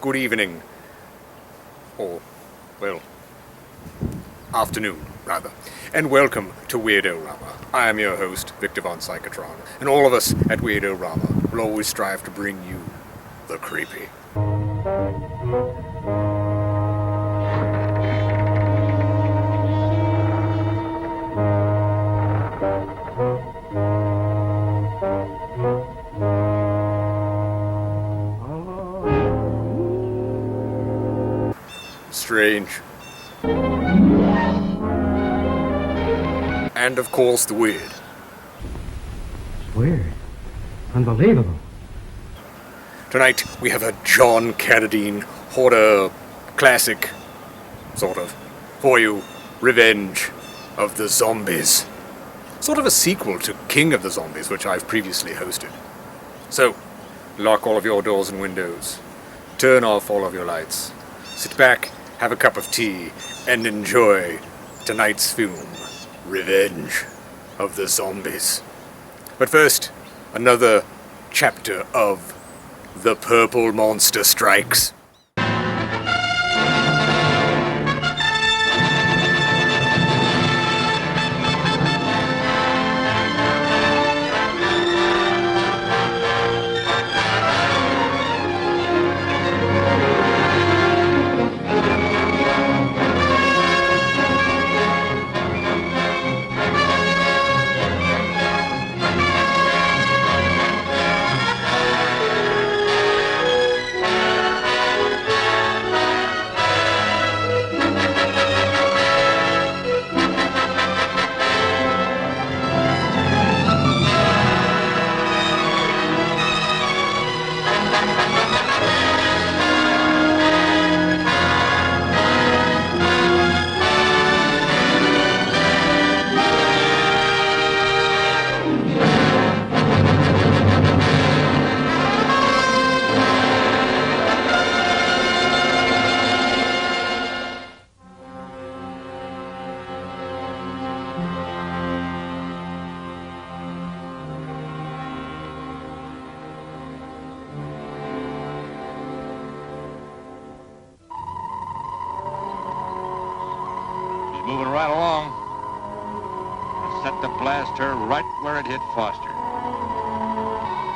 good evening, or, well, afternoon, rather, and welcome to Weird-O-Rama. I am your host, Victor von Psychotron, and all of us at Weird-O-Rama will always strive to bring you the creepy. Strange. And of course, the weird. Weird. Unbelievable. Tonight, we have a John Carradine horror classic, sort of, for you, Revenge of the Zombies. Sort of a sequel to King of the Zombies, which I've previously hosted. So, lock all of your doors and windows, turn off all of your lights, sit back, have a cup of tea, and enjoy tonight's film, Revenge of the Zombies. But first, another chapter of The Purple Monster Strikes. Moving right along. Set to blast her right where it hit Foster.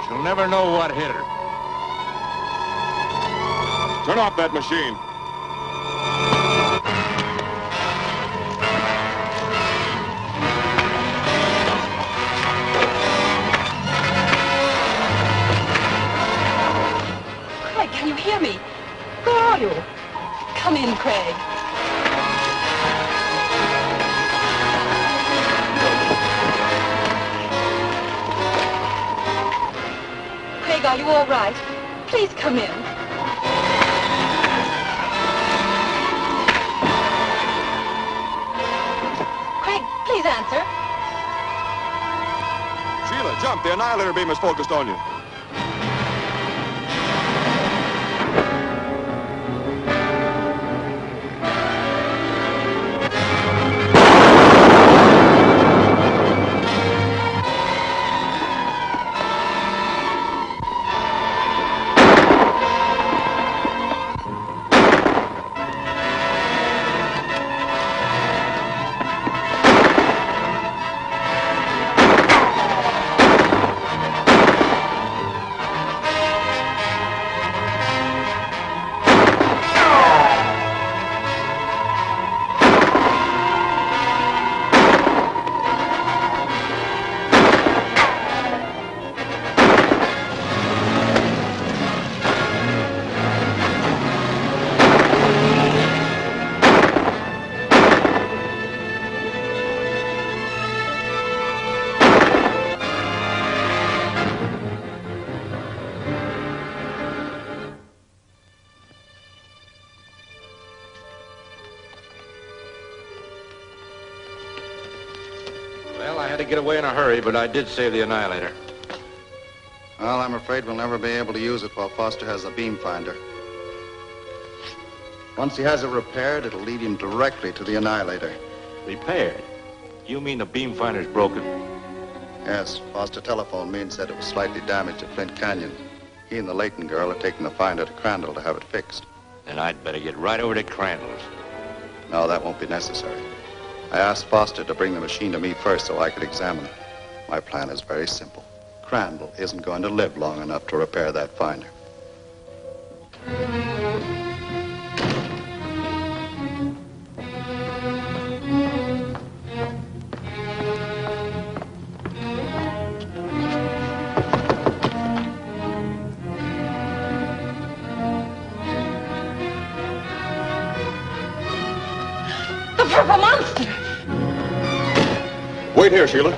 She'll never know what hit her. Turn off that machine. Craig, can you hear me? Where are you? Come in, Craig. Are you all right? Please come in. Craig, please answer. Sheila, jump. The annihilator beam is focused on you. Well, I had to get away in a hurry, but I did save the annihilator. Well, I'm afraid we'll never be able to use it while Foster has the beam finder. Once he has it repaired, it'll lead him directly to the annihilator. Repaired? You mean the beam finder's broken? Yes, Foster telephoned me and said it was slightly damaged at Flint Canyon. He and the Layton girl are taking the finder to Crandall to have it fixed. Then I'd better get right over to Crandall's. No, that won't be necessary. I asked Foster to bring the machine to me first so I could examine it. My plan is very simple. Crandall isn't going to live long enough to repair that finder. The purple monster! Wait here, Sheila.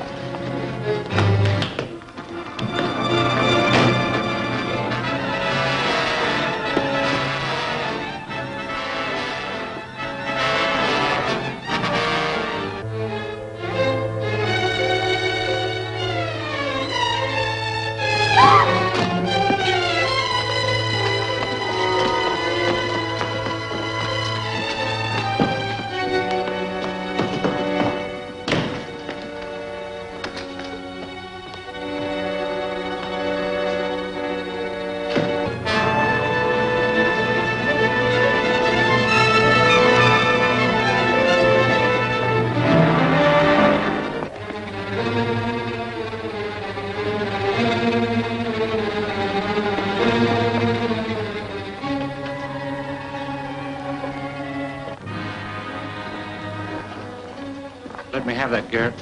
Let me have that, Garrett.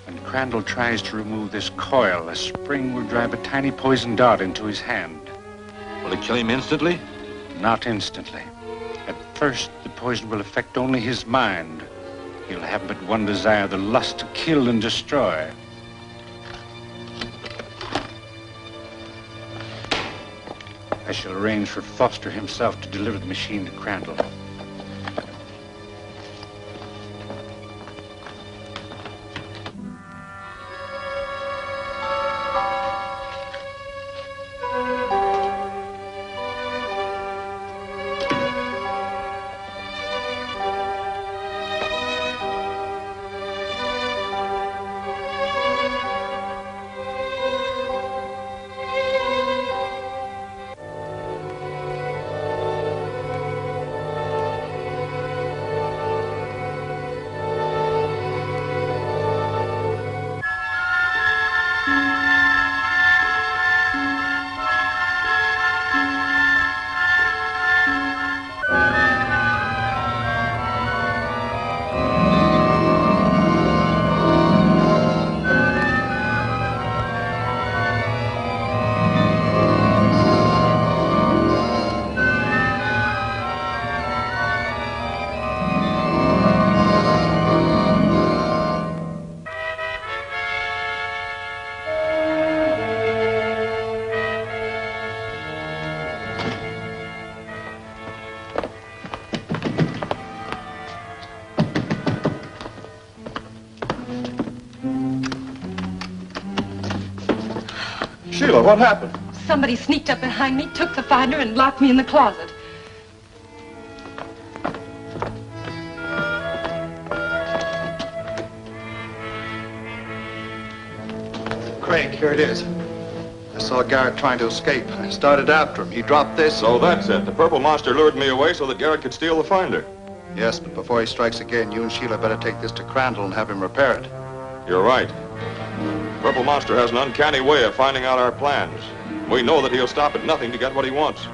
When Crandall tries to remove this coil, a spring will drive a tiny poison dart into his hand. Will it kill him instantly? Not instantly. At first, the poison will affect only his mind. He'll have but one desire, the lust to kill and destroy. I shall arrange for Foster himself to deliver the machine to Crandall. Sheila, what happened? Somebody sneaked up behind me, took the finder, and locked me in the closet. Craig, here it is. I saw Garrett trying to escape. I started after him. He dropped this. So that's it. The purple monster lured me away so that Garrett could steal the finder. Yes, but before he strikes again, you and Sheila better take this to Crandall and have him repair it. You're right. Purple monster has an uncanny way of finding out our plans. We know that he'll stop at nothing to get what he wants.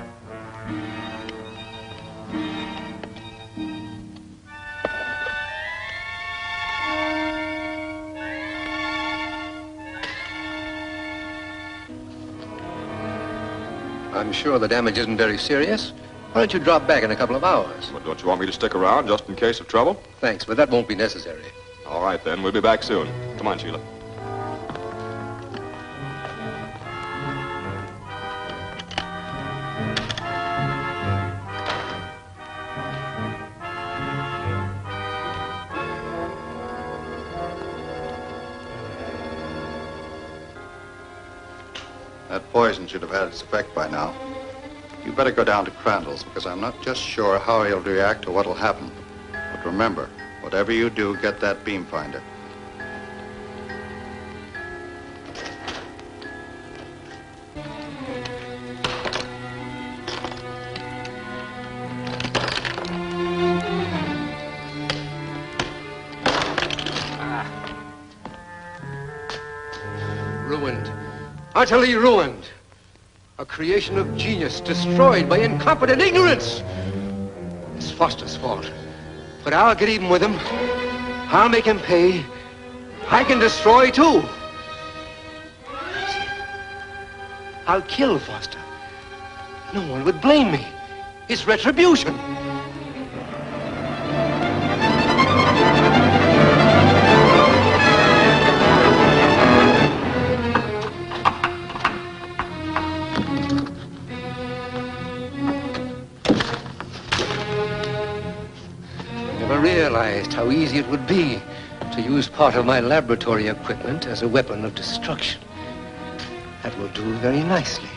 I'm sure the damage isn't very serious. Why don't you drop back in a couple of hours? But don't you want me to stick around just in case of trouble? Thanks, but that won't be necessary. All right, then. We'll be back soon. Come on, Sheila. That poison should have had its effect by now. You better go down to Crandall's, because I'm not just sure how he'll react to what'll happen. But remember, whatever you do, get that beam finder. Ruined. Utterly ruined. A creation of genius destroyed by incompetent ignorance. It's Foster's fault. But I'll get even with him. I'll make him pay. I can destroy, too. I'll kill Foster. No one would blame me. It's retribution. Realized how easy it would be to use part of my laboratory equipment as a weapon of destruction. That will do very nicely.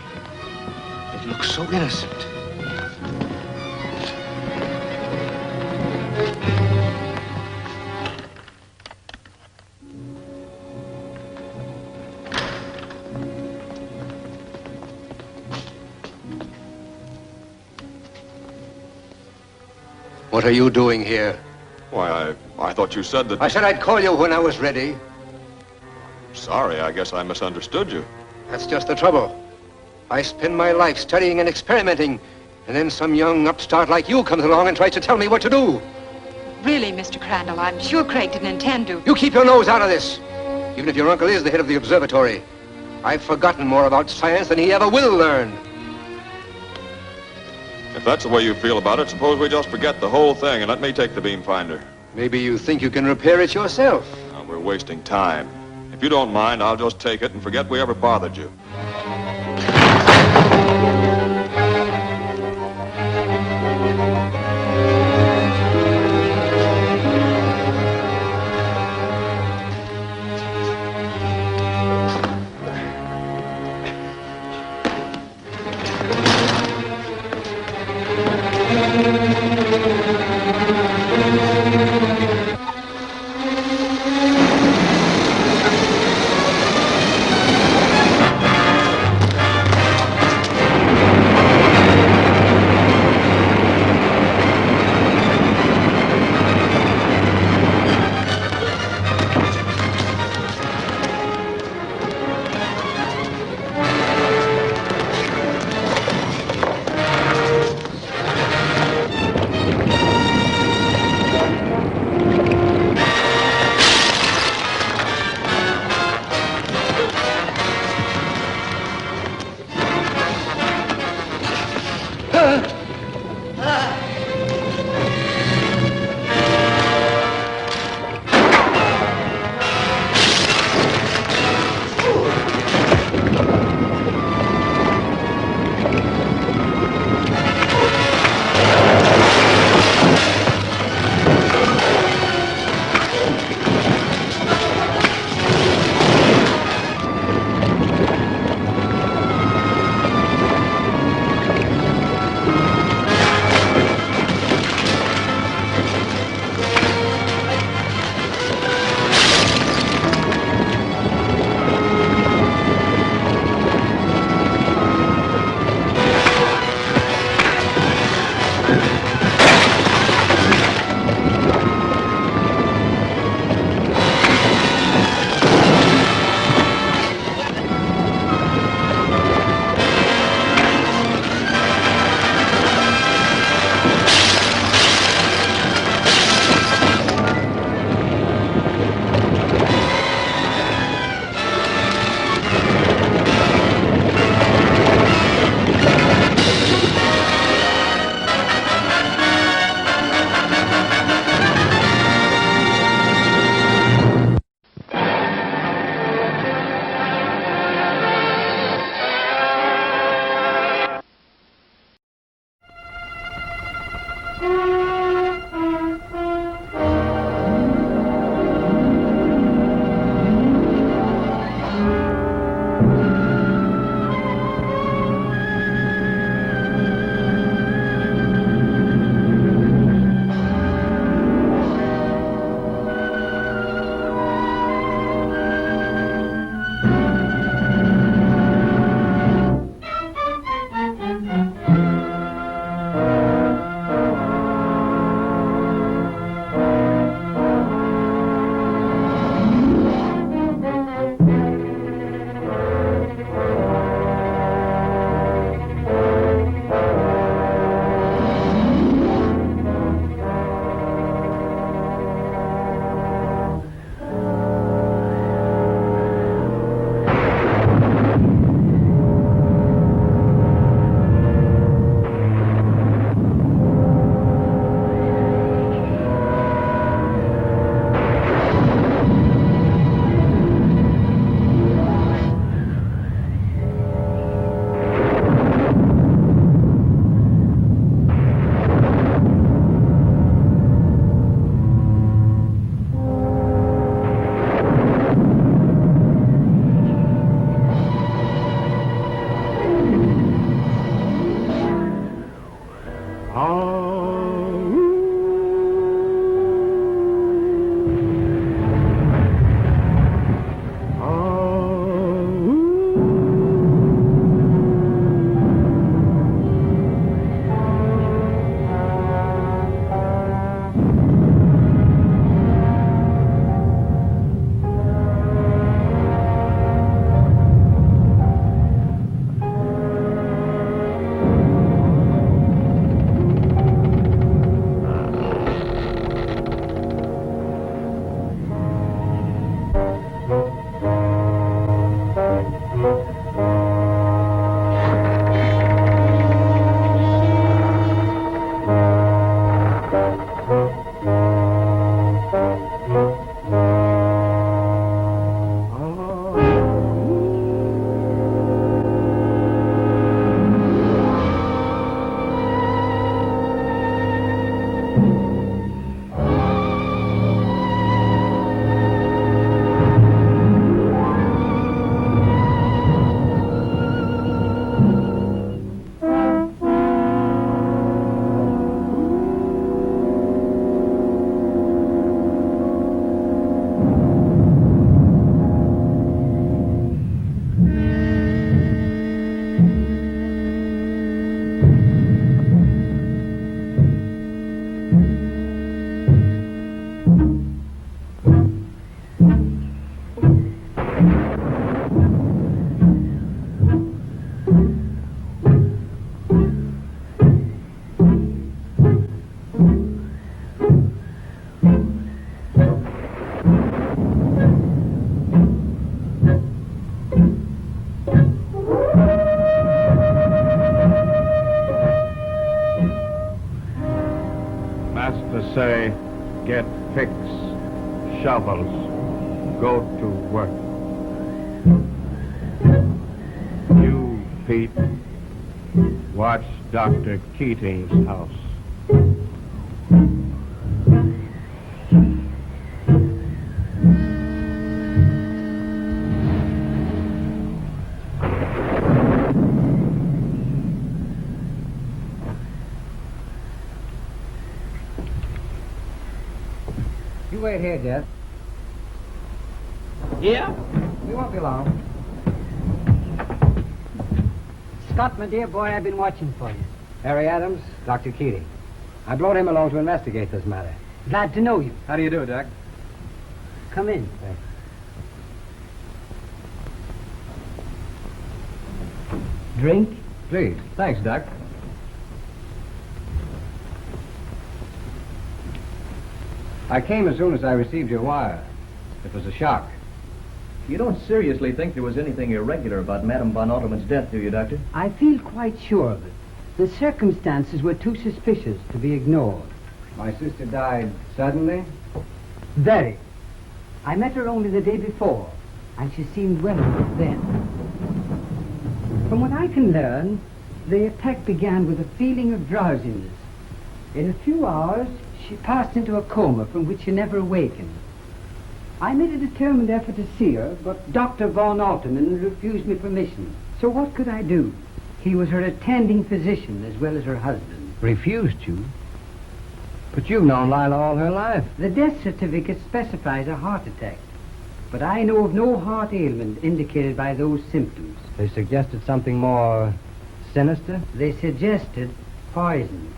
It looks so innocent. What are you doing here? Why, I thought you said that... I said I'd call you when I was ready. Sorry, I guess I misunderstood you. That's just the trouble. I spend my life studying and experimenting, and then some young upstart like you comes along and tries to tell me what to do. Really, Mr. Crandall, I'm sure Craig didn't intend to. You keep your nose out of this. Even if your uncle is the head of the observatory, I've forgotten more about science than he ever will learn. If that's the way you feel about it, suppose we just forget the whole thing and let me take the beam finder. Maybe you think you can repair it yourself. We're wasting time. If you don't mind, I'll just take it and forget we ever bothered you. say, get picks, shovels, go to work. You, Pete, watch Dr. Keating's house. You wait here, Jeff. Yeah? We won't be long. Scott, my dear boy, I've been watching for you. Harry Adams, Dr. Keating. I brought him along to investigate this matter. Glad to know you. How do you do, Doc? Come in. Drink? Please. Thanks, Doc. I came as soon as I received your wire. It was a shock. You don't seriously think there was anything irregular about Madame von Alterman's death, do you, Doctor? I feel quite sure of it. The circumstances were too suspicious to be ignored. My sister died suddenly? Very. I met her only the day before, and she seemed well enough then. From what I can learn, the attack began with a feeling of drowsiness. In a few hours, she passed into a coma from which she never awakened. I made a determined effort to see her, but Dr. von Alterman refused me permission. So what could I do? He was her attending physician as well as her husband. Refused you? But you've known Lila all her life. The death certificate specifies a heart attack, but I know of no heart ailment indicated by those symptoms. They suggested something more sinister? They suggested poison.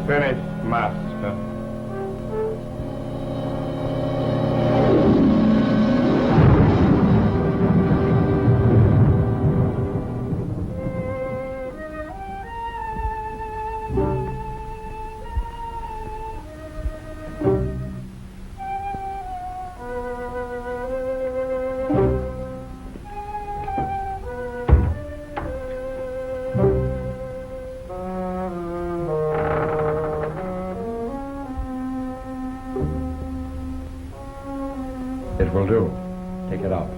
Finished, Master. It will do. Take it out.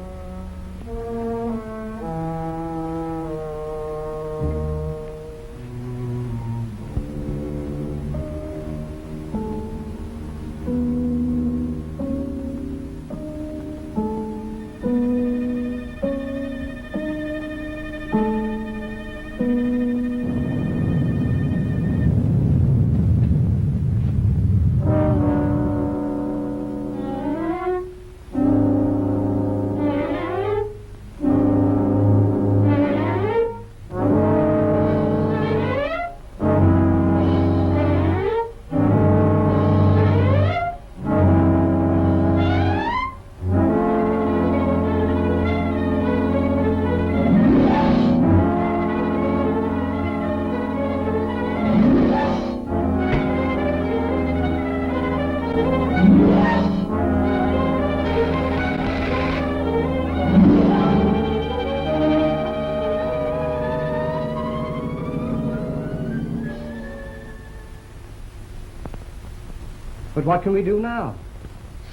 But what can we do now?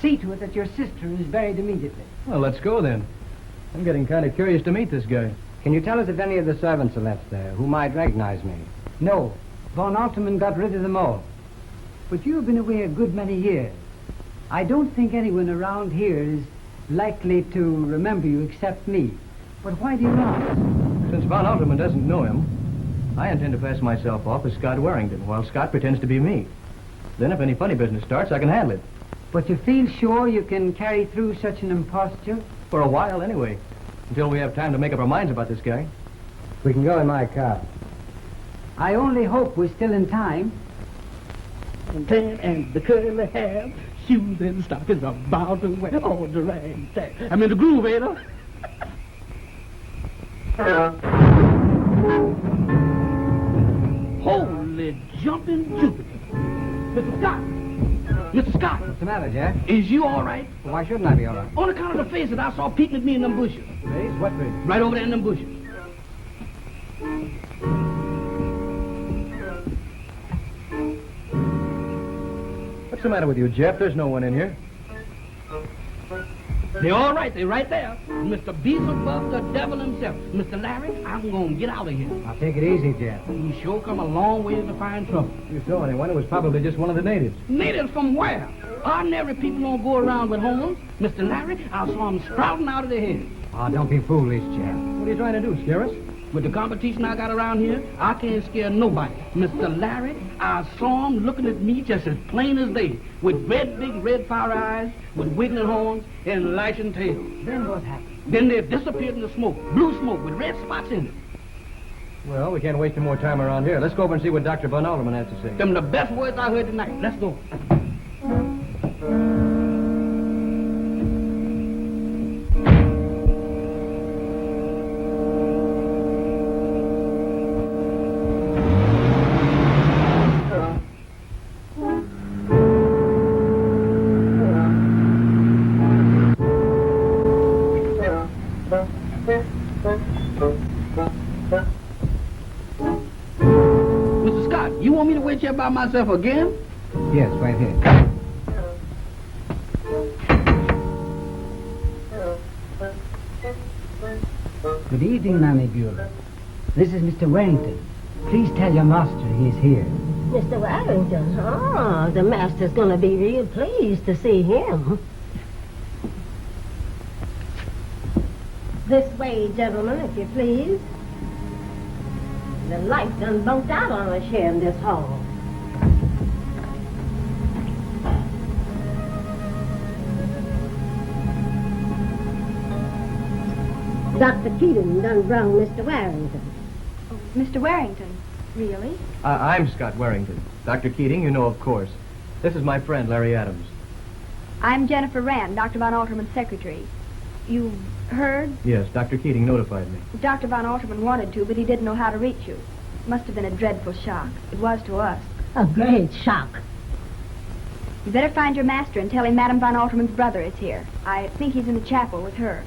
See to it that your sister is buried immediately. Well, let's go then. I'm getting kind of curious to meet this guy. Can you tell us if any of the servants are left there who might recognize me? No. Von Alterman got rid of them all. But you've been away a good many years. I don't think anyone around here is likely to remember you except me. But why do you ask? Since Von Alterman doesn't know him, I intend to pass myself off as Scott Warrington, while Scott pretends to be me. Then if any funny business starts, I can handle it. But you feel sure you can carry through such an imposture? For a while, anyway. Until we have time to make up our minds about this guy. We can go in my car. I only hope we're still in time. Tan and the curly hair, shoes and stockings are bound to wear on the ragtag. I'm in the groove, ain't I? Holy jumping Jupiter. Mr. Scott! Mr. Scott! What's the matter, Jack? Is you all right? Well, why shouldn't I be all right? On account of the face that I saw peeking at me in them bushes. Face? What face? Right over there in them bushes. What's the matter with you, Jeff? There's no one in here. They're all right. They're right there. Mr. Beelzebub, the devil himself. Mr. Larry, I'm going to get out of here. Now, take it easy, Jeff. You sure come a long way to find trouble. If you saw anyone, it was probably just one of the natives. Natives from where? Ordinary people don't go around with horns. Mr. Larry, I saw them sprouting out of their heads. Oh, don't be foolish, Jeff. What are you trying to do, scare us? With the competition I got around here, I can't scare nobody. Mr. Larry, I saw him looking at me just as plain as day, with big red fire eyes, with wiggling horns and lashing tails. Then what happened? Then they disappeared in the smoke, blue smoke with red spots in it. Well, we can't waste any more time around here. Let's go over and see what Dr. Von Alderman has to say. Them the best words I heard tonight. Let's go. Mr. Scott, you want me to wait here by myself again? Yes, right here. Good evening, Mammy Bueller. This is Mr. Warrington. Please tell your master he is here. Mr. Warrington, the master's going to be real pleased to see him. This way, gentlemen, if you please. The light done bunked out on us here in this hall. Dr. Keating done brung Mr. Warrington. Mr. Warrington, really? I'm Scott Warrington. Dr. Keating, you know, of course. This is my friend, Larry Adams. I'm Jennifer Rand, Dr. Von Alterman's secretary. You heard? Yes, Dr. Keating notified me. Dr. Von Alterman wanted to, but he didn't know how to reach you. Must have been a dreadful shock. It was to us. A great shock. You better find your master and tell him Madame Von Alterman's brother is here. I think he's in the chapel with her.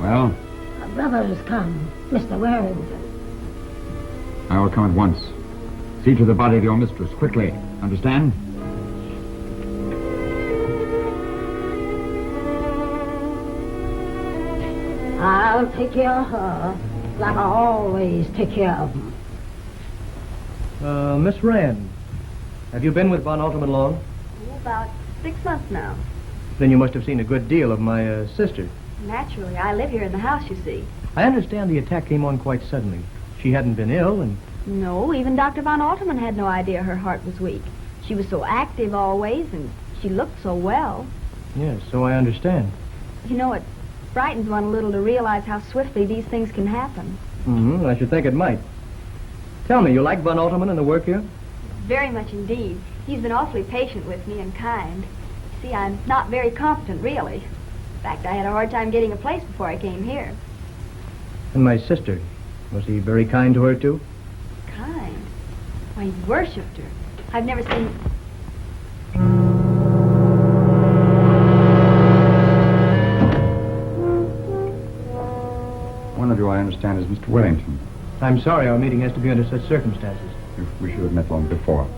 Well? A brother has come, Mr. Warrington. I will come at once. See to the body of your mistress, quickly. Understand? I'll take care of her, like I always take care of them. Miss Rand, have you been with Von Alterman long? About 6 months now. Then you must have seen a good deal of my sister. Naturally, I live here in the house, you see. I understand the attack came on quite suddenly. She hadn't been ill, and... No, even Dr. Von Alterman had no idea her heart was weak. She was so active always, and she looked so well. Yes, so I understand. You know, it frightens one a little to realize how swiftly these things can happen. Mm-hmm, I should think it might. Tell me, you like Von Alterman and the work here? Very much indeed. He's been awfully patient with me and kind. See, I'm not very competent, really. In fact, I had a hard time getting a place before I came here. And my sister, was he very kind to her, too? Kind? Why, he worshipped her. I've never seen... One of you, I understand, is Mr. Wellington. I'm sorry our meeting has to be under such circumstances. We should have met long before.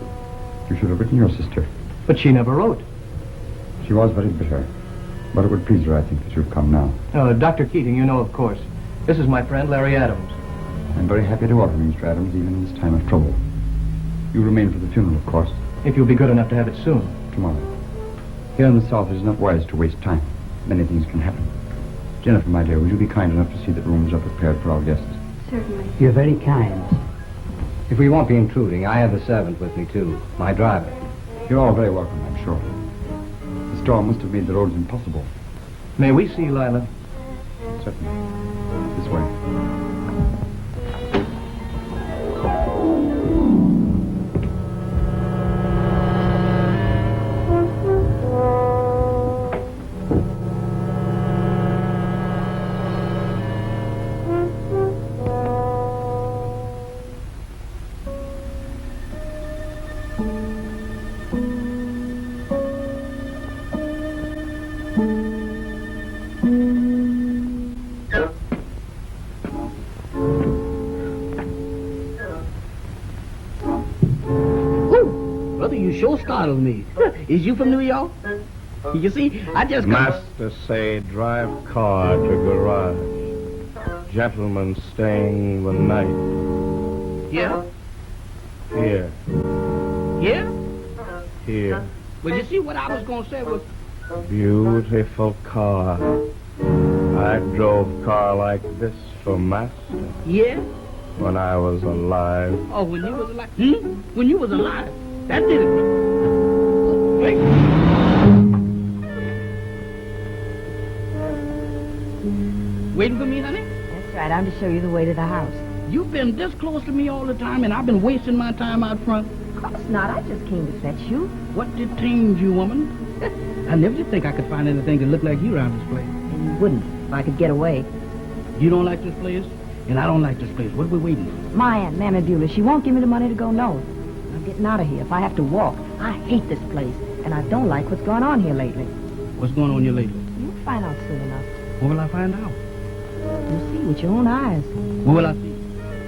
You should have written your sister. But she never wrote. She was very bitter. But it would please her, I think, that you've come now. Dr. Keating, you know, of course. This is my friend, Larry Adams. I'm very happy to welcome you, Mr. Adams, even in this time of trouble. You remain for the funeral, of course. If you'll be good enough to have it soon. Tomorrow. Here in the South, it is not wise to waste time. Many things can happen. Jennifer, my dear, will you be kind enough to see that rooms are prepared for our guests? Certainly. You're very kind. If we won't be intruding, I have a servant with me, too. My driver. You're all very welcome, I'm sure. The storm must have made the roads impossible. May we see Lila? Certainly. This way. Sure startled me. Is you from New York? You see, I just Master say drive car to garage. Gentleman staying the night. Yeah? Here. Yeah? Here. Well, you see what I was going to say was... Beautiful car. I drove car like this for Master. Yeah? When I was alive. Oh, when you was alive? When you was alive? That did it. Wait. Waiting for me, honey? That's right. I'm to show you the way to the house. You've been this close to me all the time, and I've been wasting my time out front. Of course not. I just came to fetch you. What detained you, woman? I never did think I could find anything that looked like you around this place. And you wouldn't if I could get away. You don't like this place, and I don't like this place. What are we waiting for? My Aunt Nana Beulah, she won't give me the money to go north. I'm getting out of here if I have to walk. I hate this place, and I don't like what's going on here lately. What's going on here lately? You'll find out soon enough. What will I find out? You'll see with your own eyes. What will I see?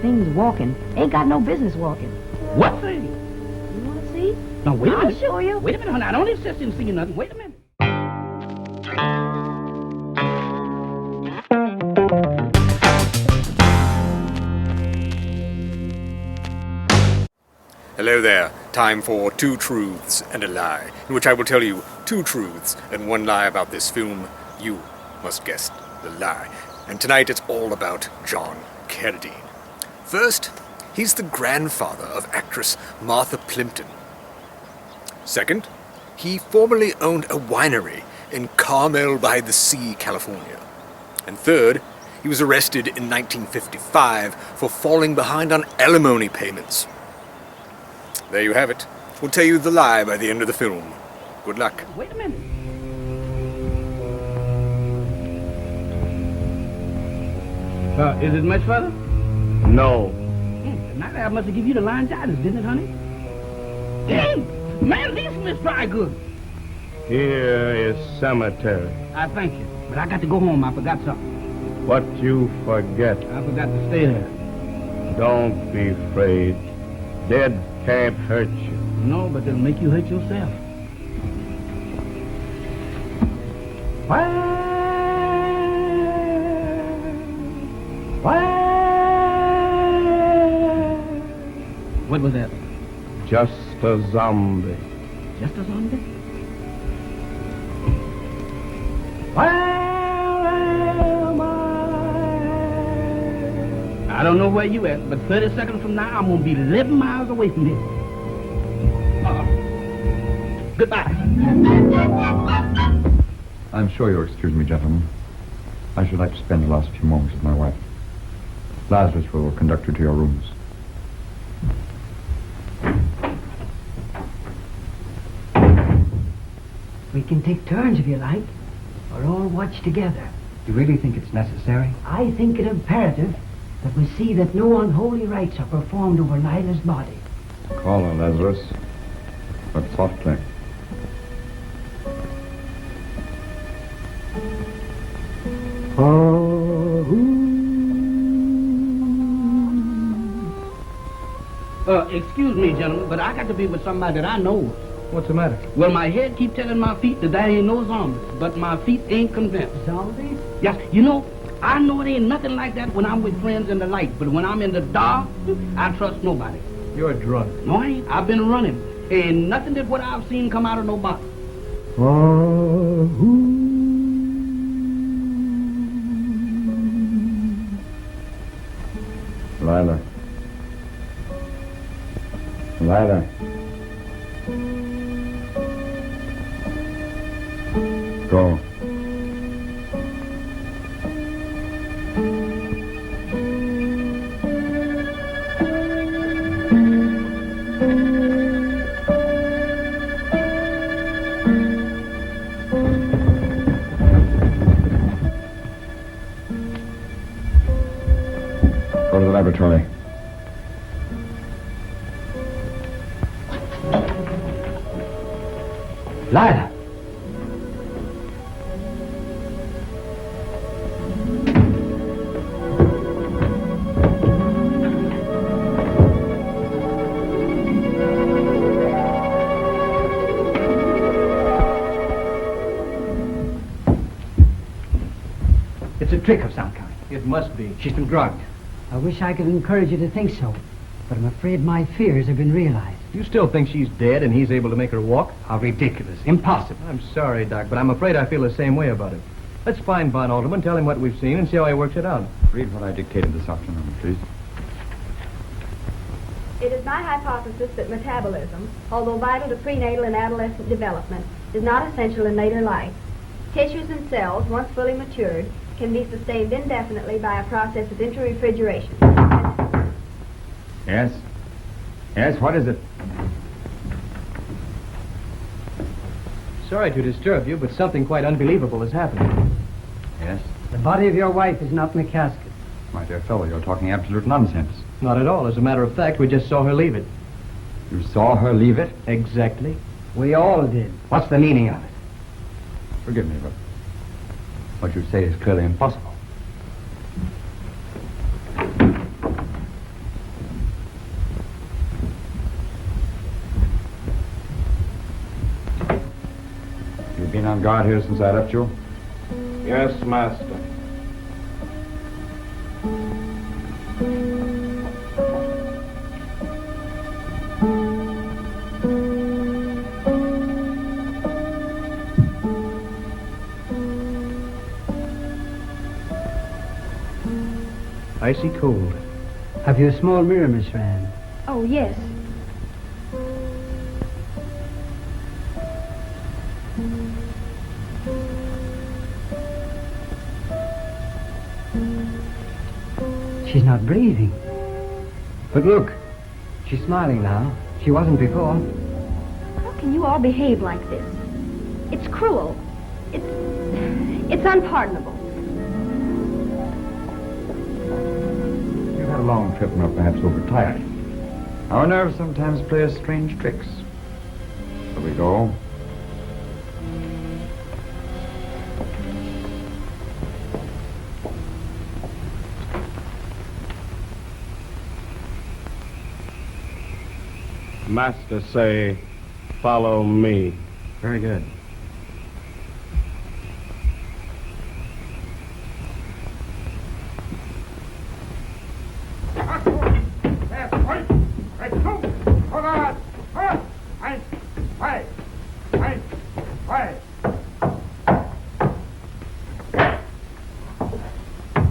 Things walking. Ain't got no business walking. What thing? You want to see? Now, wait a minute. I'll show you. Wait a minute, honey. I don't insist in seeing nothing. Wait a minute. Hello there. Time for Two Truths and a Lie, in which I will tell you two truths and one lie about this film. You must guess the lie. And tonight it's all about John Carradine. First, he's the grandfather of actress Martha Plimpton. Second, he formerly owned a winery in Carmel-by-the-Sea, California. And third, he was arrested in 1955 for falling behind on alimony payments. There you have it. We'll tell you the lie by the end of the film. Good luck. Wait a minute. Is it much further? No. Tonight I must have given you the laryngitis, didn't it, honey? Damn! Man, these Smiths dry good. Here is cemetery. I thank you, but I got to go home. I forgot something. What you forget. I forgot to stay there. Don't be afraid. Dead can't hurt you. No, but they'll make you hurt yourself. What was that? Just a zombie. Just a zombie? Where am I don't know where you at, but 30 seconds from now, I'm going to be 11 miles away from here. Goodbye. I'm sure you'll excuse me, gentlemen. I should like to spend the last few moments with my wife. Lazarus will conduct you to your rooms. We can take turns if you like, or all watch together. You really think it's necessary? I think it imperative that we see that no unholy rites are performed over Lila's body. Call her, Lazarus, but softly. Excuse me, gentlemen, but I got to be with somebody that I know. What's the matter? Well, my head keep telling my feet that there ain't no zombies, but my feet ain't convinced. Zombies? Yes, you know, I know it ain't nothing like that when I'm with friends in the light, but when I'm in the dark, I trust nobody. You're drunk. No, I ain't. I've been running. Ain't nothing that what I've seen come out of no bottle. Lila. Lila. Go. Go to the laboratory. Lila. It's a trick of some kind. It must be. She's been drugged. I wish I could encourage you to think so, but I'm afraid my fears have been realized. You still think she's dead and he's able to make her walk? How ridiculous. Impossible. I'm sorry, Doc, but I'm afraid I feel the same way about it. Let's find Von Alderman, tell him what we've seen, and see how he works it out. Read what I dictated this afternoon, please. It is my hypothesis that metabolism, although vital to prenatal and adolescent development, is not essential in later life. Tissues and cells, once fully matured, can be sustained indefinitely by a process of interrefrigeration. Yes? Yes, what is it? Sorry to disturb you, but something quite unbelievable has happened. Yes? The body of your wife is not in the casket. My dear fellow, you're talking absolute nonsense. Not at all. As a matter of fact, we just saw her leave it. You saw her leave it? Exactly. We all did. What's the meaning of it? Forgive me, but what you say is clearly impossible. You've been on guard here since I left you? Yes, master. Icy cold. Have you a small mirror, Miss Rand? Oh, yes. She's not breathing. But look, she's smiling now. She wasn't before. How can you all behave like this? It's cruel. It's unpardonable. You've had a long trip and are perhaps overtired. Our nerves sometimes play us strange tricks. Here we go. Master say, follow me. Very good.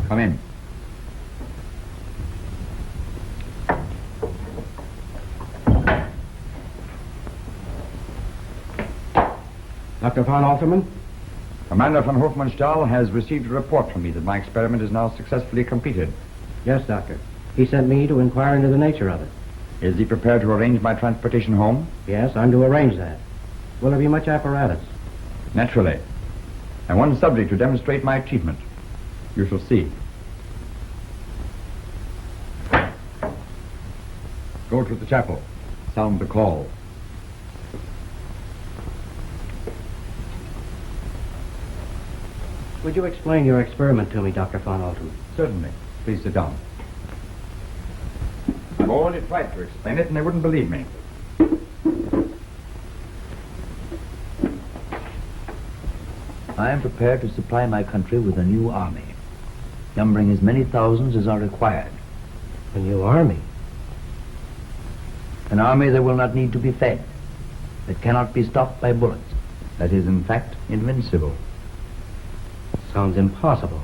Come in. Dr. von Alterman? Commander von Hofmannsthal has received a report from me that my experiment is now successfully completed. Yes, Doctor. He sent me to inquire into the nature of it. Is he prepared to arrange my transportation home? Yes, I'm to arrange that. Will there be much apparatus? Naturally. And one subject to demonstrate my achievement. You shall see. Go to the chapel. Sound the call. Would you explain your experiment to me, Dr. von Alterman? Certainly. Please sit down. already tried to explain it, and they wouldn't believe me. I am prepared to supply my country with a new army, numbering as many thousands as are required. A new army? An army that will not need to be fed, that cannot be stopped by bullets, that is, in fact, invincible. Sounds impossible.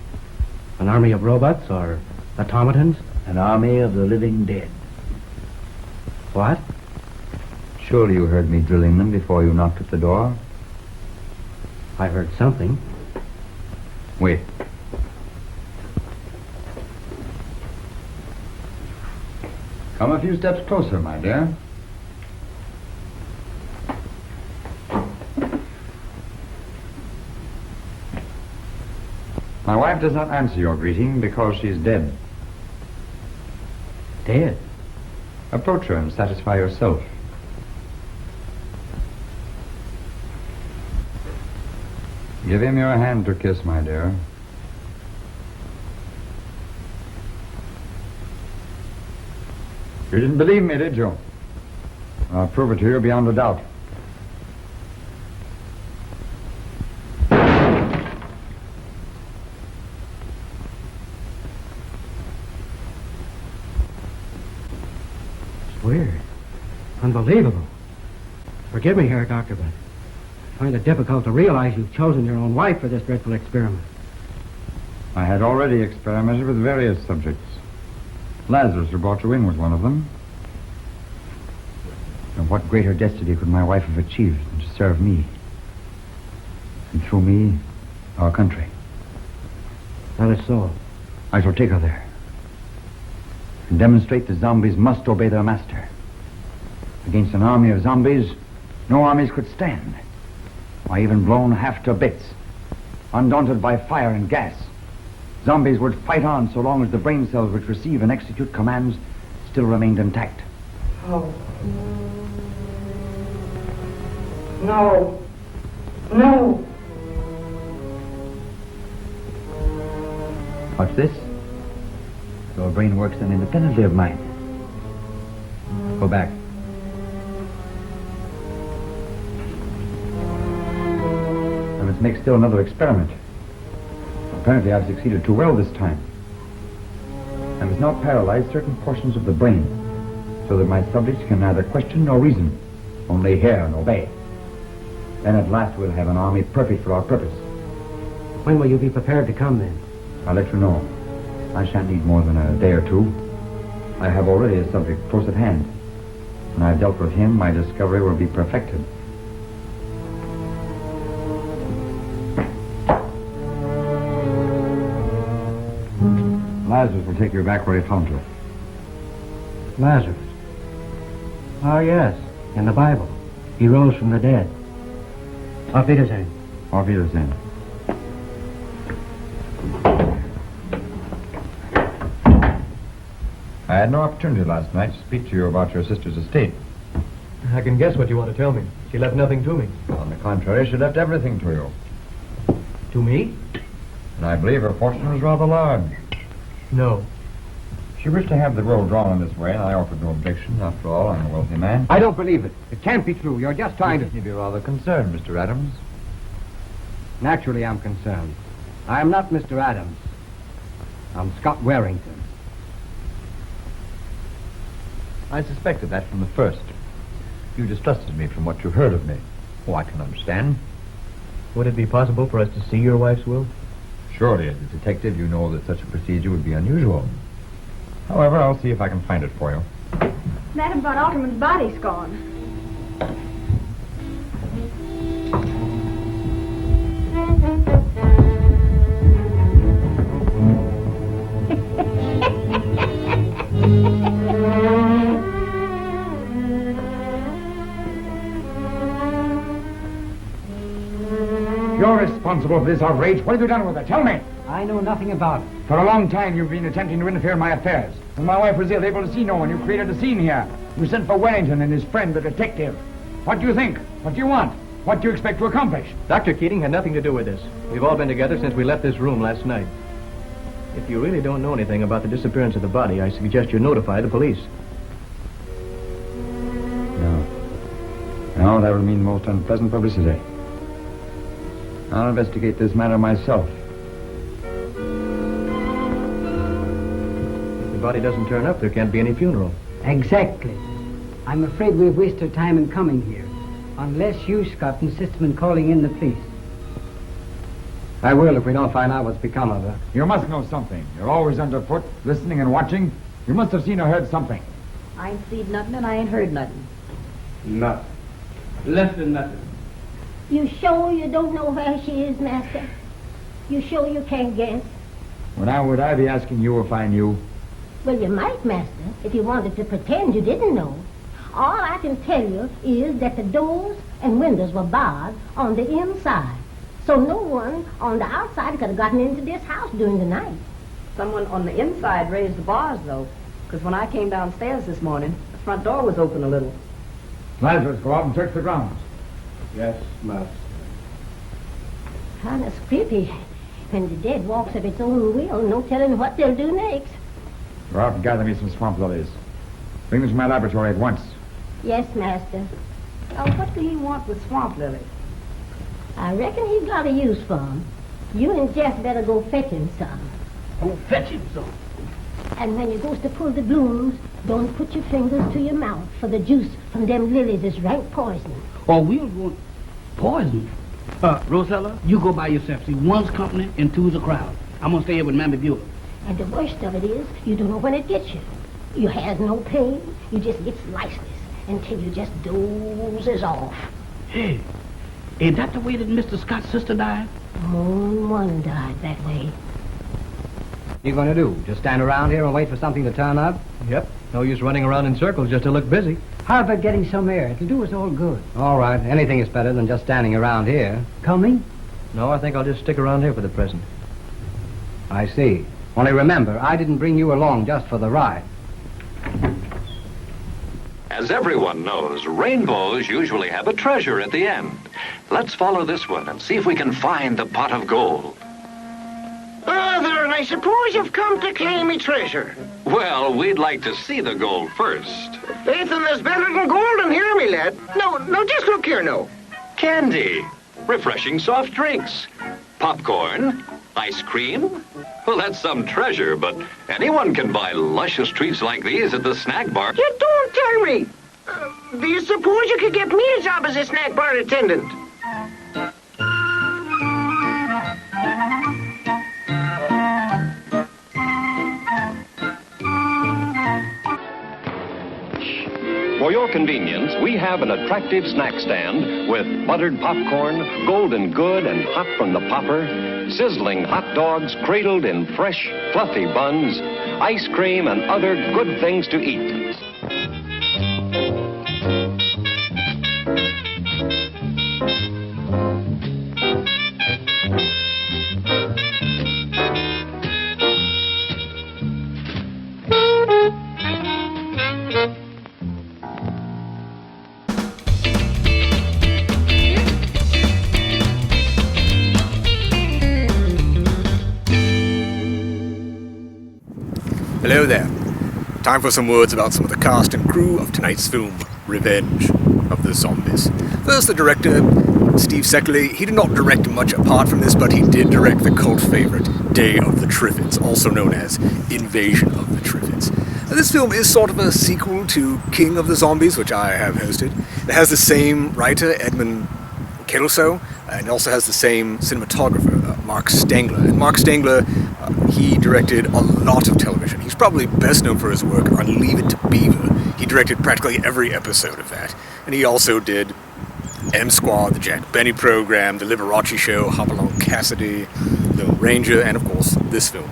An army of robots or automatons? An army of the living dead. What? Surely you heard me drilling them before you knocked at the door? I heard something. Wait. Come a few steps closer, my dear. My wife does not answer your greeting because she's dead. Dead? Approach her and satisfy yourself. Give him your hand to kiss, my dear. You didn't believe me, did you? I'll prove it to you beyond a doubt. It's weird. Unbelievable. Forgive me here, Doctor, but I find it difficult to realize you've chosen your own wife for this dreadful experiment. I had already experimented with various subjects. Lazarus, who brought you in, was one of them. And what greater destiny could my wife have achieved than to serve me? And through me, our country. That is so. I shall take her there. And demonstrate that zombies must obey their master. Against an army of zombies, no armies could stand. Why, even blown half to bits, undaunted by fire and gas, zombies would fight on so long as the brain cells which receive and execute commands still remained intact. Oh. No. No. What's this? Your brain works then independently of mine. Go back. I must make still another experiment. Apparently I've succeeded too well this time. I must now paralyze certain portions of the brain so that my subjects can neither question nor reason, only hear and obey. Then at last we'll have an army perfect for our purpose. When will you be prepared to come, then? I'll let you know. I shan't need more than a day or two. I have already a subject close at hand. When I've dealt with him, my discovery will be perfected. Lazarus will take you back where he found you. Lazarus? Oh, yes. In the Bible. He rose from the dead. Auf Wiedersehen. Auf Wiedersehen. I had no opportunity last night to speak to you about your sister's estate. I can guess what you want to tell me. She left nothing to me. On the contrary, she left everything to you. To me? And I believe her fortune was rather large. No. She wished to have the will drawn in this way, and I offered no objection. After all, I'm a wealthy man. I don't believe it. It can't be true. You're just trying to... You'd be rather concerned, Mr. Adams. Naturally, I'm concerned. I am not Mr. Adams. I'm Scott Warrington. I suspected that from the first. You distrusted me from what you heard of me. Oh, I can understand. Would it be possible for us to see your wife's will? Surely, as a detective, you know that such a procedure would be unusual. However, I'll see if I can find it for you. Madam von Alterman's body's gone. You're responsible for this outrage. What have you done with her? Tell me. I know nothing about it. For a long time, you've been attempting to interfere in my affairs. When my wife was ill, able to see no one, you created a scene here. You sent for Wellington and his friend, the detective. What do you think? What do you want? What do you expect to accomplish? Dr. Keating had nothing to do with this. We've all been together since we left this room last night. If you really don't know anything about the disappearance of the body, I suggest you notify the police. No, that will mean most unpleasant publicity. I'll investigate this matter myself. If the body doesn't turn up, there can't be any funeral. Exactly. I'm afraid we've wasted time in coming here. Unless you, Scott, insist on calling in the police. I will if we don't find out what's become of her. You must know something. You're always underfoot, listening and watching. You must have seen or heard something. I ain't seen nothing and I ain't heard nothing. Nothing. Less than nothing. You sure you don't know where she is, Master? You sure you can't guess? How would I be asking you if I knew? Well, you might, Master, if you wanted to pretend you didn't know. All I can tell you is that the doors and windows were barred on the inside. So no one on the outside could have gotten into this house during the night. Someone on the inside raised the bars, though, because when I came downstairs this morning, the front door was open a little. Lazarus, go out and search the grounds. Yes, Master. Kind of creepy. When the dead walks of its own will, no telling what they'll do next. Go out and gather me some swamp lilies. Bring them to my laboratory at once. Yes, Master. Oh, what do he want with swamp lilies? I reckon he's got a use for 'em. You and Jeff better go fetch him some. Go fetch him some. And when you goes to pull the blooms, don't put your fingers to your mouth, for the juice from them lilies is rank poison. Or we'll go poison. Rosella, you go by yourself. See, one's company and two's a crowd. I'm gonna stay here with Mammy Buell. And the worst of it is, you don't know when it gets you. You has no pain, you just gets lifeless until you just dozes off. Hey, ain't that the way that Mr. Scott's sister died? Moon one died that way. You gonna do? Just stand around here and wait for something to turn up? Yep. No use running around in circles just to look busy. How about getting some air? It'll do us all good. All right. Anything is better than just standing around here. Coming? No, I think I'll just stick around here for the present. I see. Only remember, I didn't bring you along just for the ride. As everyone knows, rainbows usually have a treasure at the end. Let's follow this one and see if we can find the pot of gold. Father, I suppose you've come to claim me treasure. Well, we'd like to see the gold first. Faith in there's better than gold in here, me lad. No, just look here, no. Candy, refreshing soft drinks, popcorn, ice cream. Well, that's some treasure, but anyone can buy luscious treats like these at the snack bar. You don't tell me. Do you suppose you could get me a job as a snack bar attendant? For your convenience, we have an attractive snack stand with buttered popcorn, golden good and hot from the popper, sizzling hot dogs cradled in fresh, fluffy buns, ice cream, and other good things to eat. Hello there. Time for some words about some of the cast and crew of tonight's film, Revenge of the Zombies. First, the director, Steve Seckley. He did not direct much apart from this, but he did direct the cult favorite, Day of the Triffids, also known as Invasion of the Triffids. Now, this film is sort of a sequel to King of the Zombies, which I have hosted. It has the same writer, Edmund Kelso, and it also has the same cinematographer, Mark Stengler. And Mark Stengler, he directed a lot of television. He's probably best known for his work on Leave It to Beaver. He directed practically every episode of that. And he also did M Squad, the Jack Benny Program, The Liberace Show, Hopalong Cassidy, Lone Ranger, and of course, this film.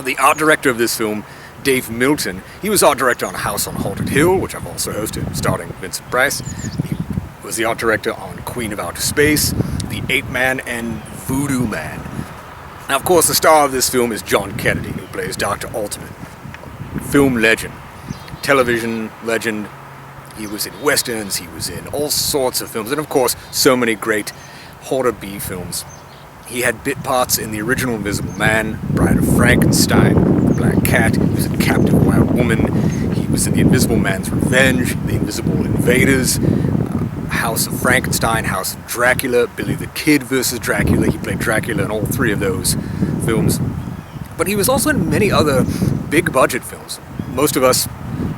The art director of this film, Dave Milton, he was art director on House on Haunted Hill, which I've also hosted, starring Vincent Price. He was the art director on Queen of Outer Space, The Ape Man, and Voodoo Man. Now, of course, the star of this film is John Carradine, who plays Dr. Ultimate. Film legend, television legend. He was in westerns, he was in all sorts of films, and of course, so many great horror B films. He had bit parts in the original Invisible Man, Bride of Frankenstein, The Black Cat, he was in Captive Wild Woman, he was in The Invisible Man's Revenge, The Invisible Invaders, House of Frankenstein, House of Dracula, Billy the Kid versus Dracula. He played Dracula in all three of those films. But he was also in many other big-budget films. Most of us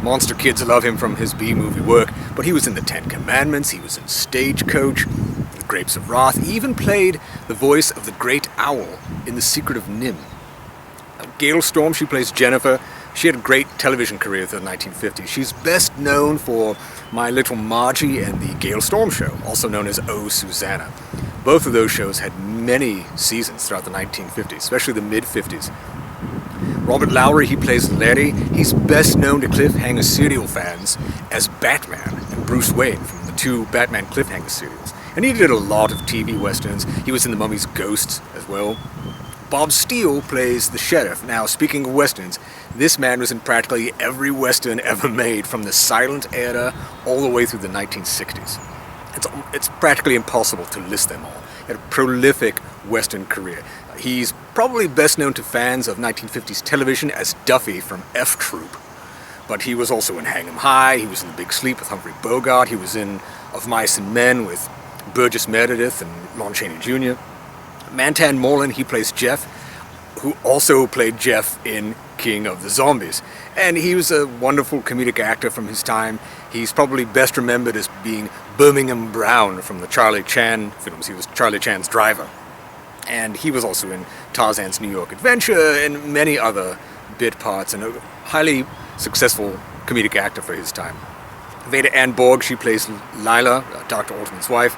monster kids love him from his B-movie work, but he was in The Ten Commandments, he was in Stagecoach, The Grapes of Wrath. He even played the voice of the Great Owl in The Secret of Nim. Gail Storm, she plays Jennifer. She had a great television career through the 1950s. She's best known for My Little Margie and The Gail Storm Show, also known as Oh, Susanna. Both of those shows had many seasons throughout the 1950s, especially the mid-50s. Robert Lowery, he plays Larry. He's best known to Cliffhanger serial fans as Batman and Bruce Wayne from the two Batman Cliffhanger serials. And he did a lot of TV westerns. He was in The Mummy's Ghost as well. Bob Steele plays the sheriff. Now, speaking of westerns, this man was in practically every western ever made from the silent era all the way through the 1960s. It's practically impossible to list them all. He had a prolific western career. He's probably best known to fans of 1950s television as Duffy from F Troop. But he was also in Hang 'em High, he was in The Big Sleep with Humphrey Bogart, he was in Of Mice and Men with Burgess Meredith and Lon Chaney Jr. Mantan Moreland, he plays Jeff, who also played Jeff in King of the Zombies. And he was a wonderful comedic actor from his time. He's probably best remembered as being Birmingham Brown from the Charlie Chan films. He was Charlie Chan's driver. And he was also in Tarzan's New York Adventure and many other bit parts, and a highly successful comedic actor for his time. Veda Ann Borg, she plays Lila, Dr. Altman's wife.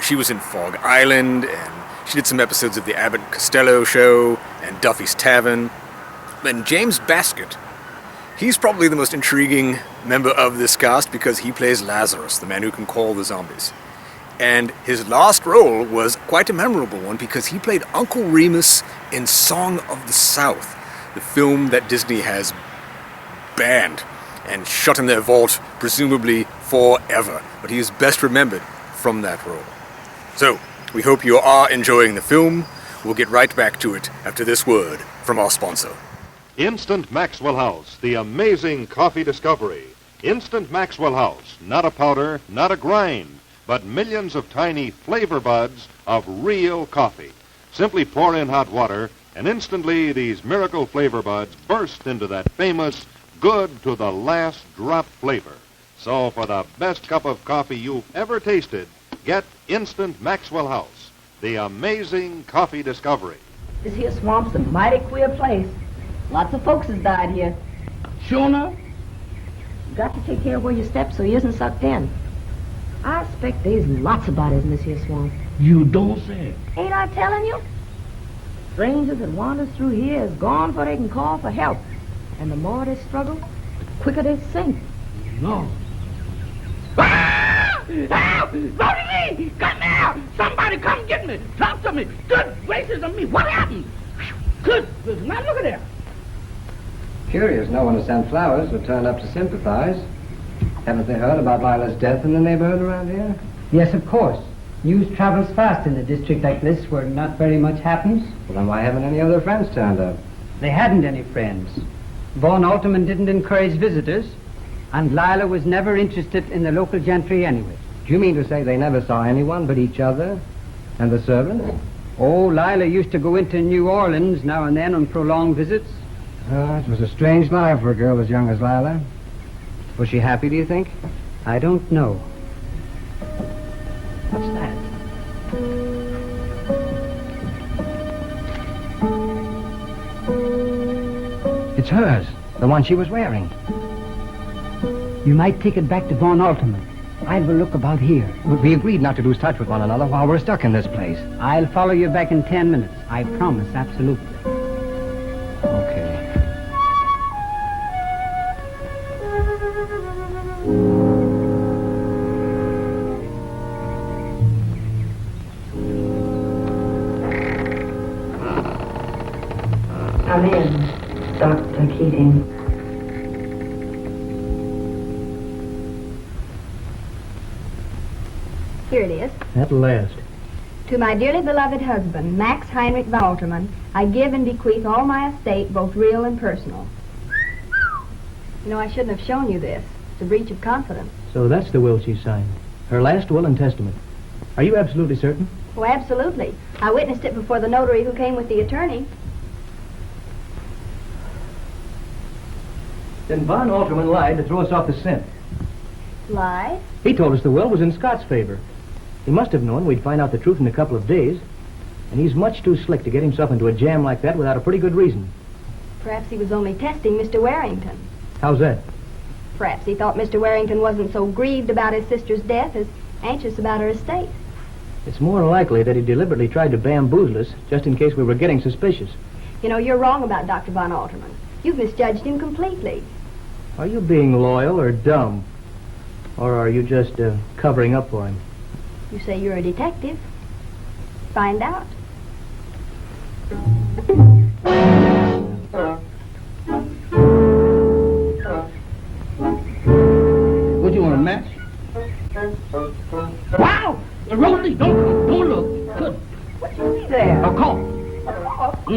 She was in Fog Island, and she did some episodes of The Abbott and Costello Show and Duffy's Tavern. And James Baskett, he's probably the most intriguing member of this cast because he plays Lazarus, the man who can call the zombies. And his last role was quite a memorable one because he played Uncle Remus in Song of the South, the film that Disney has banned and shut in their vault, presumably forever. But he is best remembered from that role. So, we hope you are enjoying the film. We'll get right back to it after this word from our sponsor. Instant Maxwell House, the amazing coffee discovery. Instant Maxwell House, not a powder, not a grind, but millions of tiny flavor buds of real coffee. Simply pour in hot water, and instantly these miracle flavor buds burst into that famous good to the last drop flavor. So for the best cup of coffee you've ever tasted, get Instant Maxwell House, the amazing coffee discovery. This here swamp's a mighty queer place. Lots of folks has died here. Sure enough? Got to take care of where you step so he isn't sucked in. I expect there's lots of bodies in this here swamp. You don't say. Ain't I telling you? Strangers that wanders through here is gone before they can call for help. And the more they struggle, the quicker they sink. No. Ah! Help! Lowery! Come now! Somebody come get me! Talk to me! Good gracious of me! What happened? Good. Now look at there. Curious, no one has sent flowers or turned up to sympathize. Haven't they heard about Lila's death in the neighborhood around here? Yes, of course. News travels fast in a district like this where not very much happens. Well, then why haven't any other friends turned up? They hadn't any friends. Von Alterman didn't encourage visitors, and Lila was never interested in the local gentry anyway. Do you mean to say they never saw anyone but each other and the servants? Oh, Lila used to go into New Orleans now and then on prolonged visits. It was a strange life for a girl as young as Lila. Was she happy, do you think? I don't know. What's that? It's hers, the one she was wearing. You might take it back to Von Alterman. I'll have a look about here. We agreed not to lose touch with one another while we're stuck in this place. I'll follow you back in 10 minutes. I promise, absolutely. Okay. Come in, Dr. Keating. Here it is. At last. To my dearly beloved husband, Max Heinrich von Alterman, I give and bequeath all my estate, both real and personal. You know, I shouldn't have shown you this. It's a breach of confidence. So that's the will she signed. Her last will and testament. Are you absolutely certain? Oh, absolutely. I witnessed it before the notary who came with the attorney. Then Von Alterman lied to throw us off the scent. Lied? He told us the will was in Scott's favor. He must have known we'd find out the truth in a couple of days. And he's much too slick to get himself into a jam like that without a pretty good reason. Perhaps he was only testing Mr. Warrington. How's that? Perhaps he thought Mr. Warrington wasn't so grieved about his sister's death as anxious about her estate. It's more likely that he deliberately tried to bamboozle us just in case we were getting suspicious. You know, you're wrong about Dr. Von Alterman. You've misjudged him completely. Are you being loyal or dumb? Or are you just covering up for him? You say you're a detective. Find out. What you want, a match? Wow! Rosalie, don't look. Good. What you see there? A call.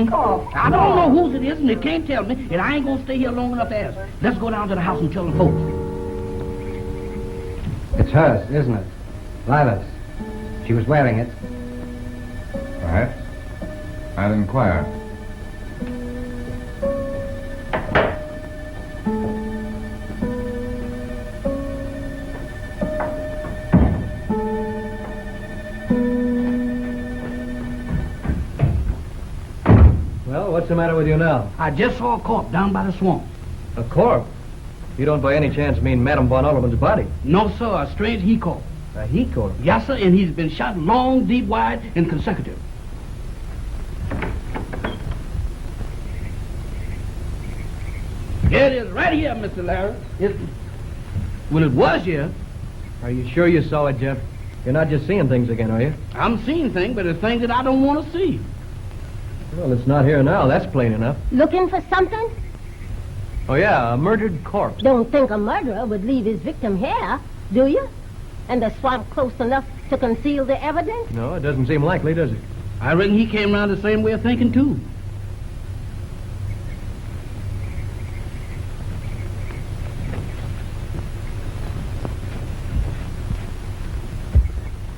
Call. I don't know whose it is, and they can't tell me, and I ain't gonna stay here long enough to ask. Let's go down to the house and tell the folks. It's hers, isn't it? Lila's. She was wearing it. Perhaps. I'll inquire. Well, what's the matter with you now? I just saw a corpse down by the swamp. A corpse? You don't by any chance mean Madame Von Alterman's body? No, sir, a strange he-corp. A he-corp? Yes, sir, and he's been shot long, deep, wide, and consecutive. Here it is, right here, Mr. Larry. Well, it was here. Are you sure you saw it, Jeff? You're not just seeing things again, are you? I'm seeing things, but it's things that I don't want to see. Well, it's not here now. That's plain enough. Looking for something? Oh, yeah, a murdered corpse. Don't think a murderer would leave his victim here, do you? And the swamp close enough to conceal the evidence? No, it doesn't seem likely, does it? I reckon he came around the same way of thinking, too.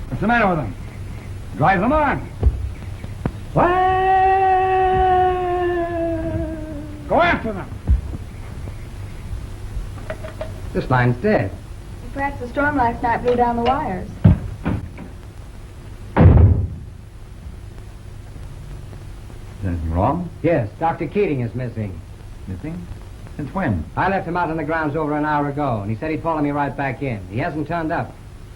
What's the matter with them? Drive them on. What? Go after them. This line's dead. Perhaps the storm last night blew down the wires. Is anything wrong? Yes, Dr. Keating is missing. Missing? Since when? I left him out on the grounds over an hour ago, and he said he'd follow me right back in. He hasn't turned up.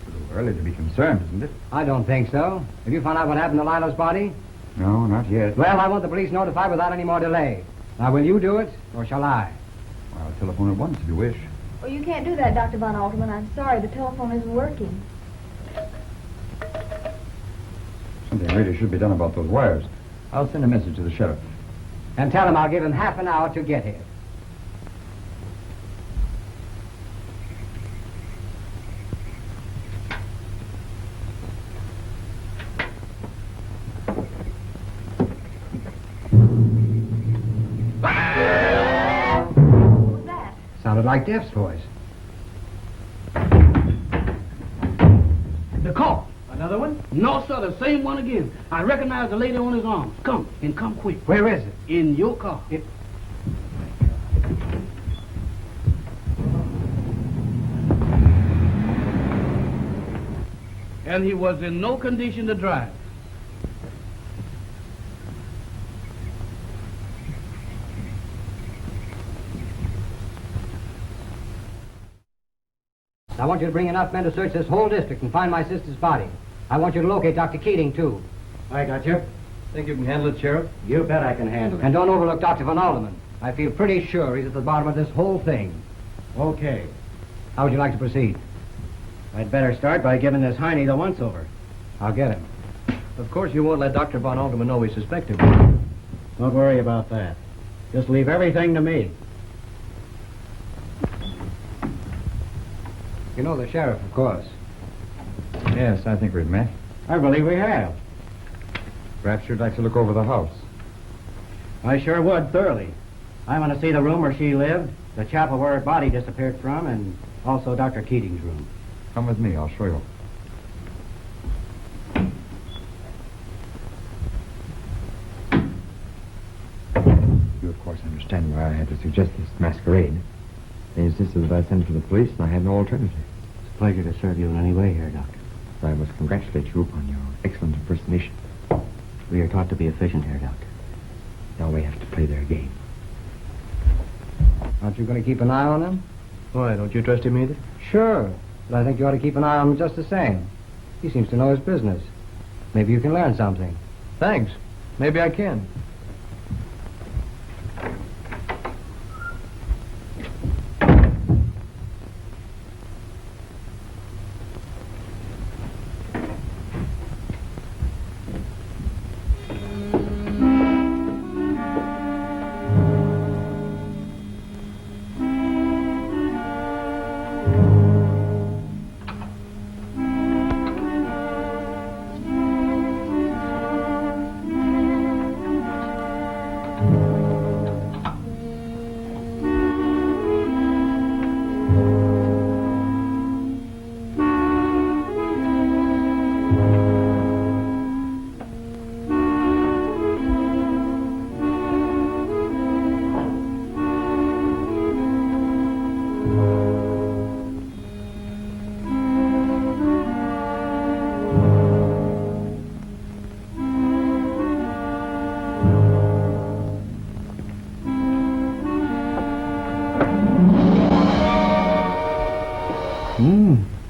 A little early to be concerned, isn't it? I don't think so. Have you found out what happened to Lila's body? No, not yet. Well, I want the police notified without any more delay. Now, will you do it, or shall I? I'll telephone at once if you wish. Well, you can't do that, Dr. Von Alterman. I'm sorry. The telephone isn't working. Something really should be done about those wires. I'll send a message to the sheriff. And tell him I'll give him half an hour to get here. Sounded like Def's voice. The call. Another one? No, sir, the same one again. I recognize the lady on his arms. Come, and come quick. Where is it? In your car. And he was in no condition to drive. I want you to bring enough men to search this whole district and find my sister's body. I want you to locate Dr. Keating, too. I got you. Think you can handle it, Sheriff? You bet I can handle it. And don't overlook Dr. Von Alterman. I feel pretty sure he's at the bottom of this whole thing. Okay. How would you like to proceed? I'd better start by giving this Heine the once-over. I'll get him. Of course you won't let Dr. Von Alterman know we suspect him. Don't worry about that. Just leave everything to me. You know the sheriff, of course. Yes, I think we've met. I believe we have. Perhaps you'd like to look over the house. I sure would, thoroughly. I want to see the room where she lived, the chapel where her body disappeared from, and also Dr. Keating's room. Come with me, I'll show you. understand why I had to suggest this masquerade. They insisted that I send for the police, and I had no alternative. It's a pleasure to serve you in any way here, Doctor. I must congratulate you upon your excellent impersonation. We are taught to be efficient here, Doctor. Now we have to play their game. Aren't you going to keep an eye on him? Why, don't you trust him either? Sure, but I think you ought to keep an eye on him just the same. He seems to know his business. Maybe you can learn something. Thanks. Maybe I can.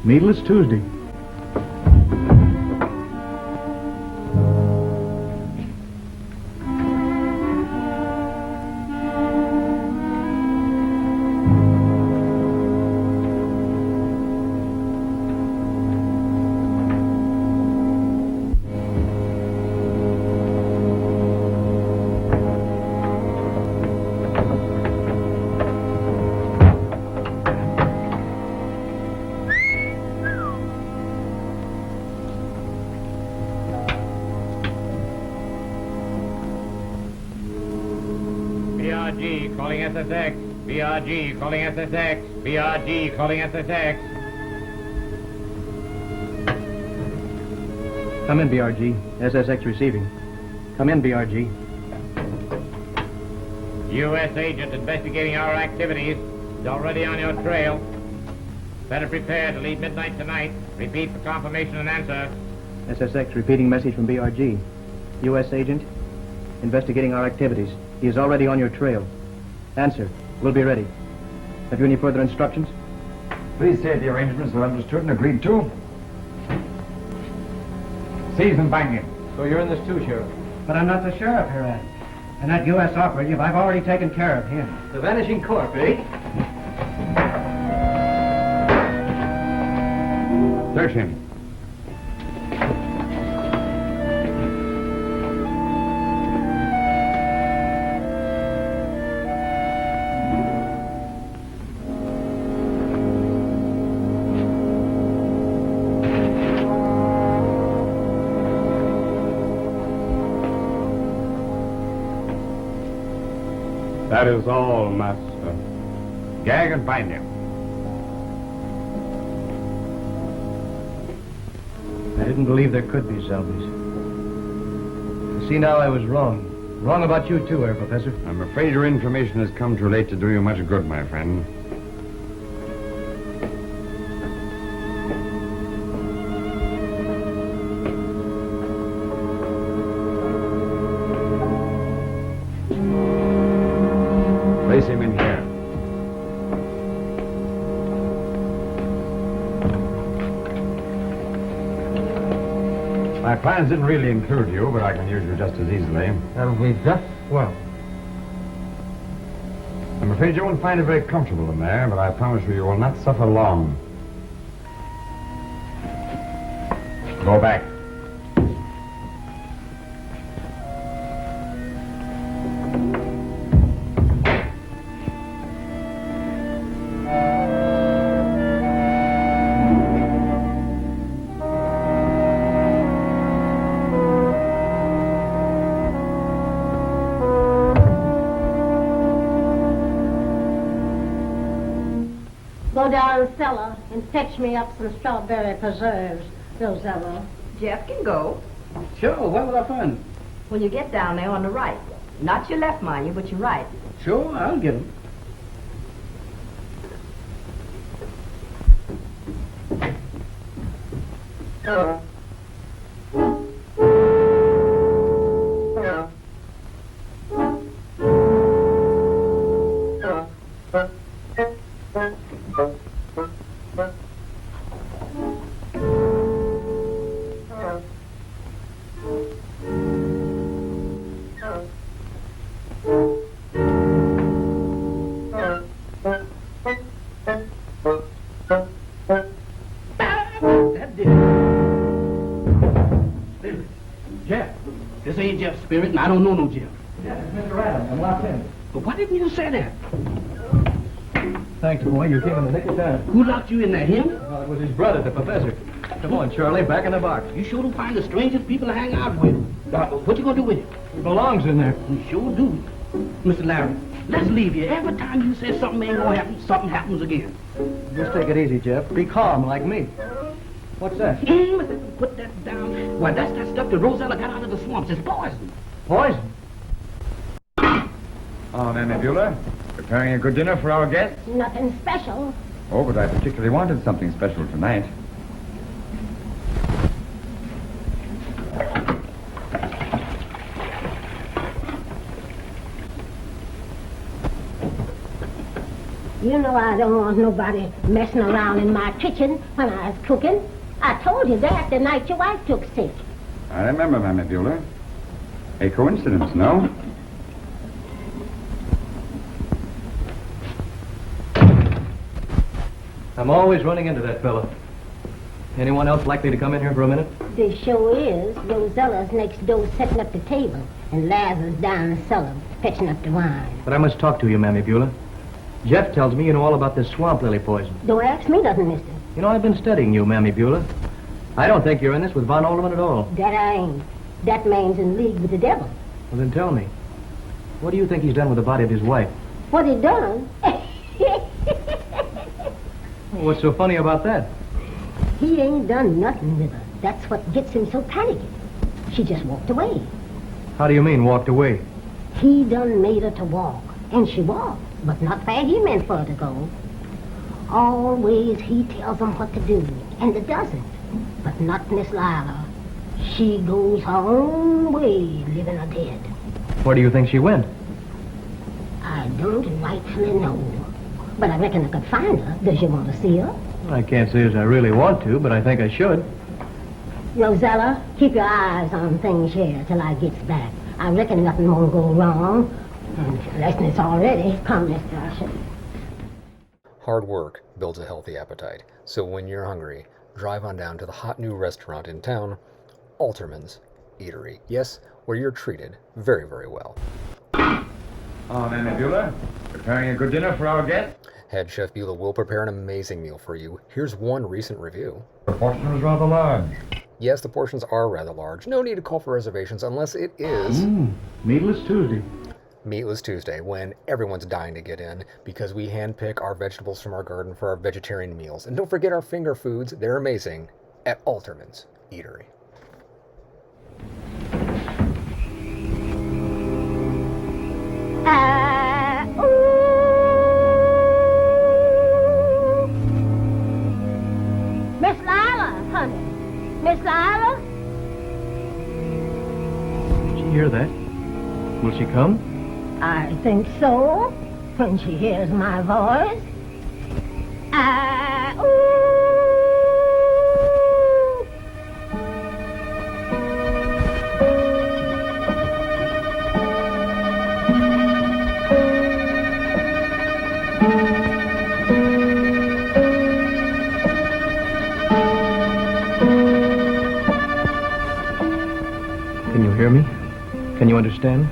Meatless Tuesday. BRG calling SSX. BRG calling SSX. BRG calling SSX. Come in, BRG. SSX receiving. Come in, BRG. U.S. agent investigating our activities is already on your trail. Better prepare to leave midnight tonight. Repeat for confirmation and answer. SSX repeating message from BRG. U.S. agent investigating our activities. He is already on your trail. Answer. We'll be ready. Have you any further instructions? Please say the arrangements are understood and agreed to. Seize and bind him. So you're in this too, Sheriff? But I'm not the sheriff, Your Honor. And that U.S. operative, I've already taken care of him. The vanishing corpse, eh? Search him. That is all, Master. Gag and bind him. I didn't believe there could be zombies. See, now I was wrong. Wrong about you too, Herr Professor. I'm afraid your information has come too late to do you much good, my friend. Place him in here. My plans didn't really include you, but I can use you just as easily. That'll be just well. I'm afraid you won't find it very comfortable in there, but I promise you will not suffer long. Go back. Go down cellar and fetch me up some strawberry preserves, Rosella. Jeff can go. Sure, where will I find him? When you get down there on the right. Not your left, mind you, but your right. Sure, I'll get him. Spirit, and I don't know no Jeff. Yeah, it's Mr. Adams. I'm locked in. But why didn't you say that? Thanks, boy. You came in the nick of time. Who locked you in there, him? Well, it was his brother, the professor. Come on, Charlie, back in the box. You sure do find the strangest people to hang out with. What you gonna do with it? He belongs in there. You sure do. Mr. Larry, let's leave here. Every time you say something ain't gonna happen, something happens again. Just take it easy, Jeff. Be calm, like me. What's that? Put that down. Why, that's that stuff that Rosella got out of the swamps. It's poison. Poison? Oh, Mammy Beulah, preparing a good dinner for our guests? Nothing special. Oh, but I particularly wanted something special tonight. You know I don't want nobody messing around in my kitchen when I was cooking. I told you that the night your wife took sick. I remember, Mammy Beulah. A coincidence, no? I'm always running into that fella. Anyone else likely to come in here for a minute? The show is Rosella's next door setting up the table, and Lazarus down the cellar fetching up the wine. But I must talk to you, Mammy Beulah. Jeff tells me you know all about this swamp lily poison. Don't ask me nothing, mister. You know, I've been studying you, Mammy Beulah. I don't think you're in this with Von Alderman at all. That I ain't. That man's in league with the devil. Well, then tell me. What do you think he's done with the body of his wife? What he done? What's so funny about that? He ain't done nothing with her. That's what gets him so panicky. She just walked away. How do you mean, walked away? He done made her to walk, and she walked, but not where he meant for her to go. Always he tells them what to do, and it doesn't. But not Miss Lila. She goes her own way, living or dead. Where do you think she went? I don't rightfully know. But I reckon I could find her. Does you want to see her? I can't say as I really want to, but I think I should. Rosella, keep your eyes on things here till I gets back. I reckon nothing won't go wrong. Unless it's already come, Mr. Usher. Hard work builds a healthy appetite. So when you're hungry, drive on down to the hot new restaurant in town, Alterman's Eatery. Yes, where you're treated very, very well. Oh, Mammy Beulah, preparing a good dinner for our guests? Head Chef Beulah will prepare an amazing meal for you. Here's one recent review. The portion was rather large. Yes, the portions are rather large. No need to call for reservations unless it is... Meatless Tuesday. Meatless Tuesday, when everyone's dying to get in because we handpick our vegetables from our garden for our vegetarian meals. And don't forget our finger foods. They're amazing at Alterman's Eatery. Miss Lila, honey. Miss Lila? Did she hear that? Will she come? I think so, when she hears my voice. Can you hear me? Can you understand?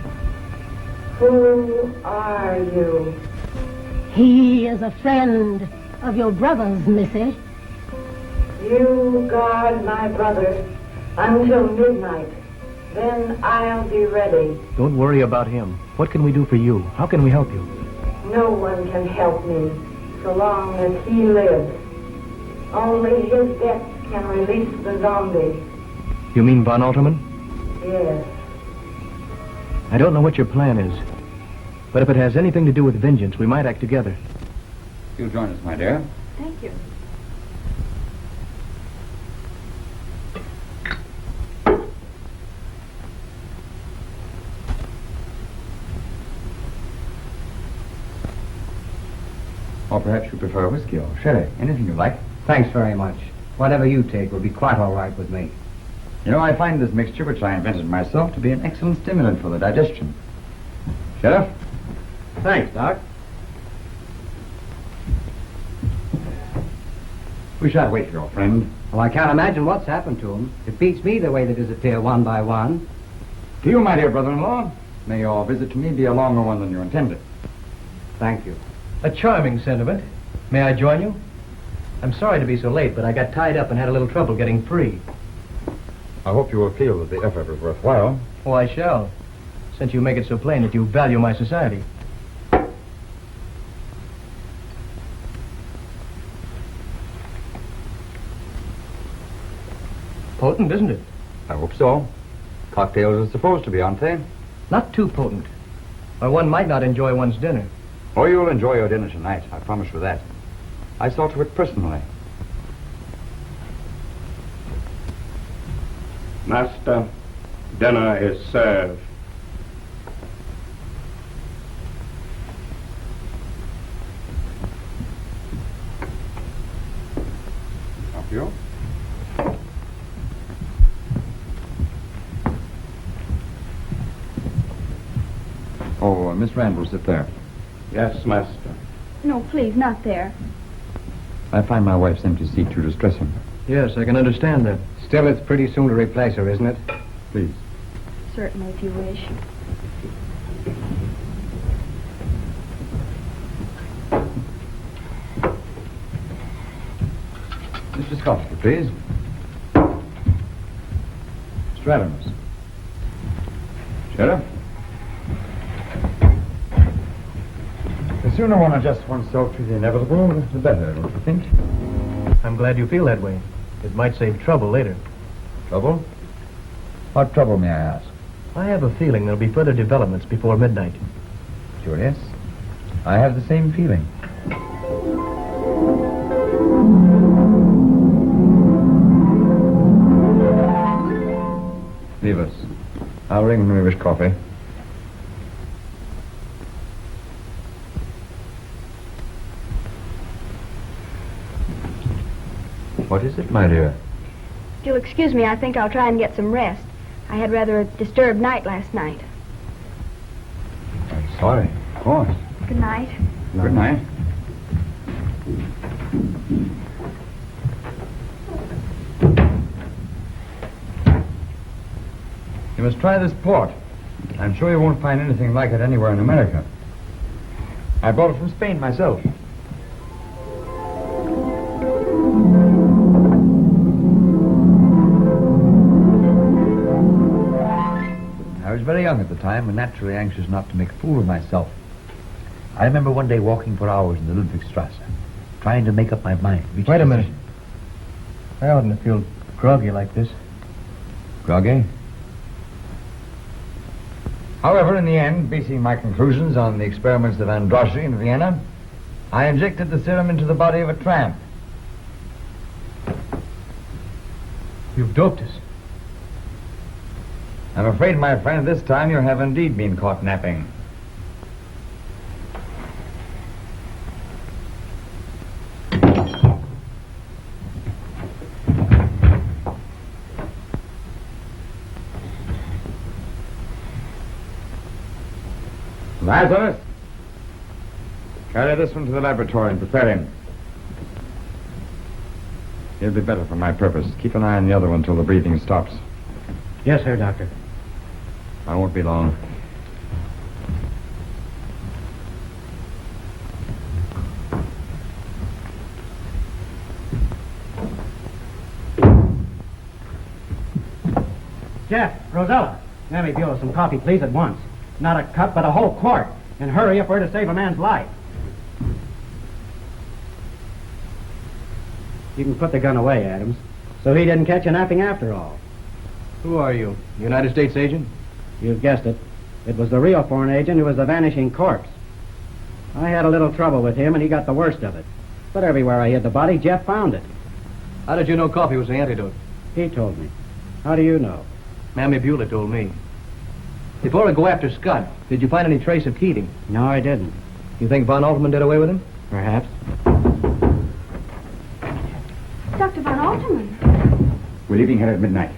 Who are you? He is a friend of your brother's, Missy. You guard my brother until midnight. Then I'll be ready. Don't worry about him. What can we do for you? How can we help you? No one can help me so long as he lives. Only his death can release the zombie. You mean Von Alterman? Yes. I don't know what your plan is, but if it has anything to do with vengeance, we might act together. You'll join us, my dear. Thank you. Or perhaps you prefer whiskey or sherry. Anything you like. Thanks very much. Whatever you take will be quite all right with me. You know, I find this mixture, which I invented myself, to be an excellent stimulant for the digestion. Sheriff? Thanks, Doc. We shan't wait for your friend. Well, I can't imagine what's happened to him. It beats me the way they disappear one by one. To you, my dear brother-in-law, may your visit to me be a longer one than you intended. Thank you. A charming sentiment. May I join you? I'm sorry to be so late, but I got tied up and had a little trouble getting free. I hope you will feel that the effort was worthwhile. Oh, I shall, since you make it so plain that you value my society. Potent, isn't it? I hope so. Cocktails are supposed to be, aren't they? Not too potent, or one might not enjoy one's dinner. Oh, you'll enjoy your dinner tonight, I promise you that. I saw to it personally. Master, dinner is served. Thank you. Oh, Miss Rand will sit there. Yes, master. No, please, not there. I find my wife's empty seat too distressing. Yes, I can understand that. Still, it's pretty soon to replace her, isn't it? Please. Certainly, if you wish. Mr. Scott, please. Mr. Adams. Sheriff? The sooner one adjusts oneself to the inevitable, the better, don't you think? I'm glad you feel that way. It might save trouble later. Trouble? What trouble, may I ask? I have a feeling there'll be further developments before midnight. Curious. I have the same feeling. Leave us. I'll ring when we wish coffee. What is it, my dear? If you'll excuse me, I think I'll try and get some rest. I had rather a disturbed night last night. I'm sorry. Of course. Good night. Good night. You must try this port. I'm sure you won't find anything like it anywhere in America. I brought it from Spain myself. I was very young at the time and naturally anxious not to make a fool of myself. I remember one day walking for hours in the Ludwigstrasse, trying to make up my mind. Wait a minute. I oughtn't to feel groggy like this. Groggy? However, in the end, basing my conclusions on the experiments of Androssi in Vienna, I injected the serum into the body of a tramp. You've doped us. I'm afraid, my friend, this time you have indeed been caught napping. Lazarus, carry this one to the laboratory and prepare him. He'll be better for my purpose. Keep an eye on the other one till the breathing stops. Yes, sir, Doctor. I won't be long. Jeff, Rosella, let me give us some coffee, please, at once. Not a cup, but a whole quart. And hurry if we're to save a man's life. You can put the gun away, Adams. So he didn't catch you napping after all. Who are you? United States agent? You've guessed it. It was the real foreign agent who was the vanishing corpse. I had a little trouble with him, and he got the worst of it. But everywhere I hid the body, Jeff found it. How did you know coffee was the antidote? He told me. How do you know? Mammy Beulah told me. Before we go after Scott, did you find any trace of Keating? No, I didn't. You think Von Altman did away with him? Perhaps. Dr. Von Alterman. We're leaving here at midnight.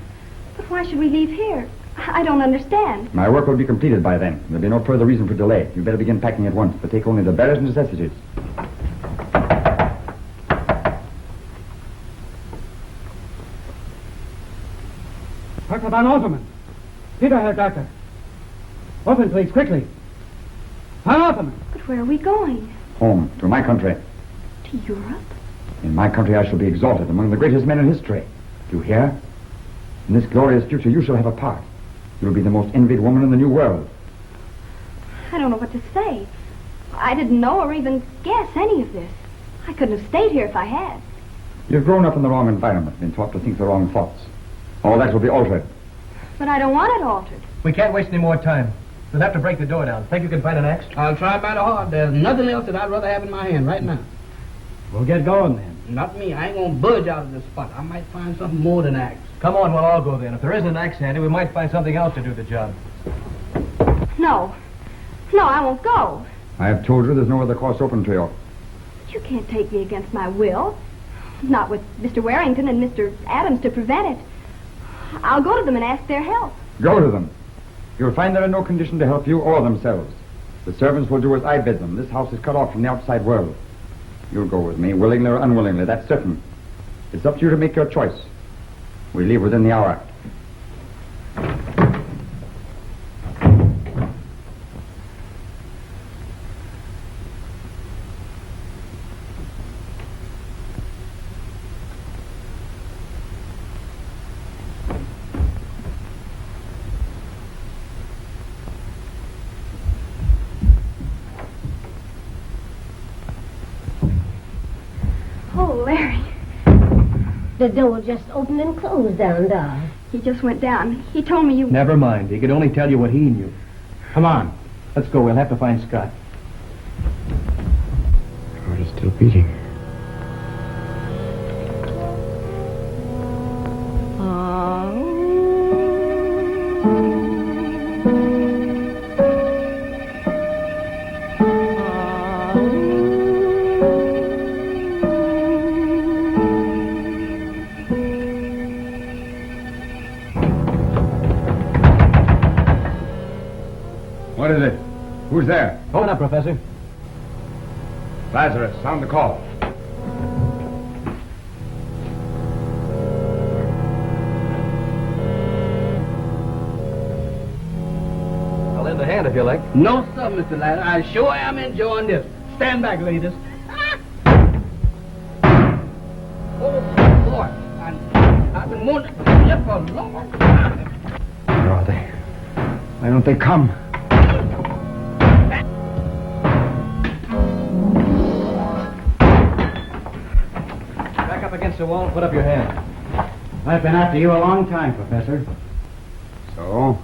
But why should we leave here? I don't understand. My work will be completed by then. There'll be no further reason for delay. You better begin packing at once, but take only the barest necessities. Dr. Von Alterman. Peter here, Doctor. Open, please, quickly. Von Alterman. But where are we going? Home, to my country. To Europe? In my country I shall be exalted among the greatest men in history. Do you hear? In this glorious future you shall have a part. You'll be the most envied woman in the new world. I don't know what to say. I didn't know or even guess any of this. I couldn't have stayed here if I had. You've grown up in the wrong environment, been taught to think the wrong thoughts. All that will be altered. But I don't want it altered. We can't waste any more time. We'll have to break the door down. Think you can find an axe? I'll try mighty hard. There's nothing else that I'd rather have in my hand right now. We'll get going then. Not me. I ain't gonna budge out of this spot. I might find something more than axe. Come on, we'll all go then. If there isn't an axe handy, we might find something else to do the job. No. No, I won't go. I have told you there's no other course open to you. You can't take me against my will. Not with Mr. Warrington and Mr. Adams to prevent it. I'll go to them and ask their help. Go to them. You'll find they're in no condition to help you or themselves. The servants will do as I bid them. This house is cut off from the outside world. You'll go with me, willingly or unwillingly, that's certain. It's up to you to make your choice. We leave within the hour. Oh, Larry. The door just opened and closed down there. He just went down. He told me you... Never mind. He could only tell you what he knew. Come on. Let's go. We'll have to find Scott. My heart is still beating. What is it? Who's there? Open up, Professor. Lazarus, sound the call. I'll lend a hand if you like. No, sir, Mr. Ladd. I sure am enjoying this. Stand back, ladies. Oh, boy. I've been wanting to see you for a long time. Where are they? Why don't they come? Back up against the wall and put up your hand. I've been after you a long time, Professor. So?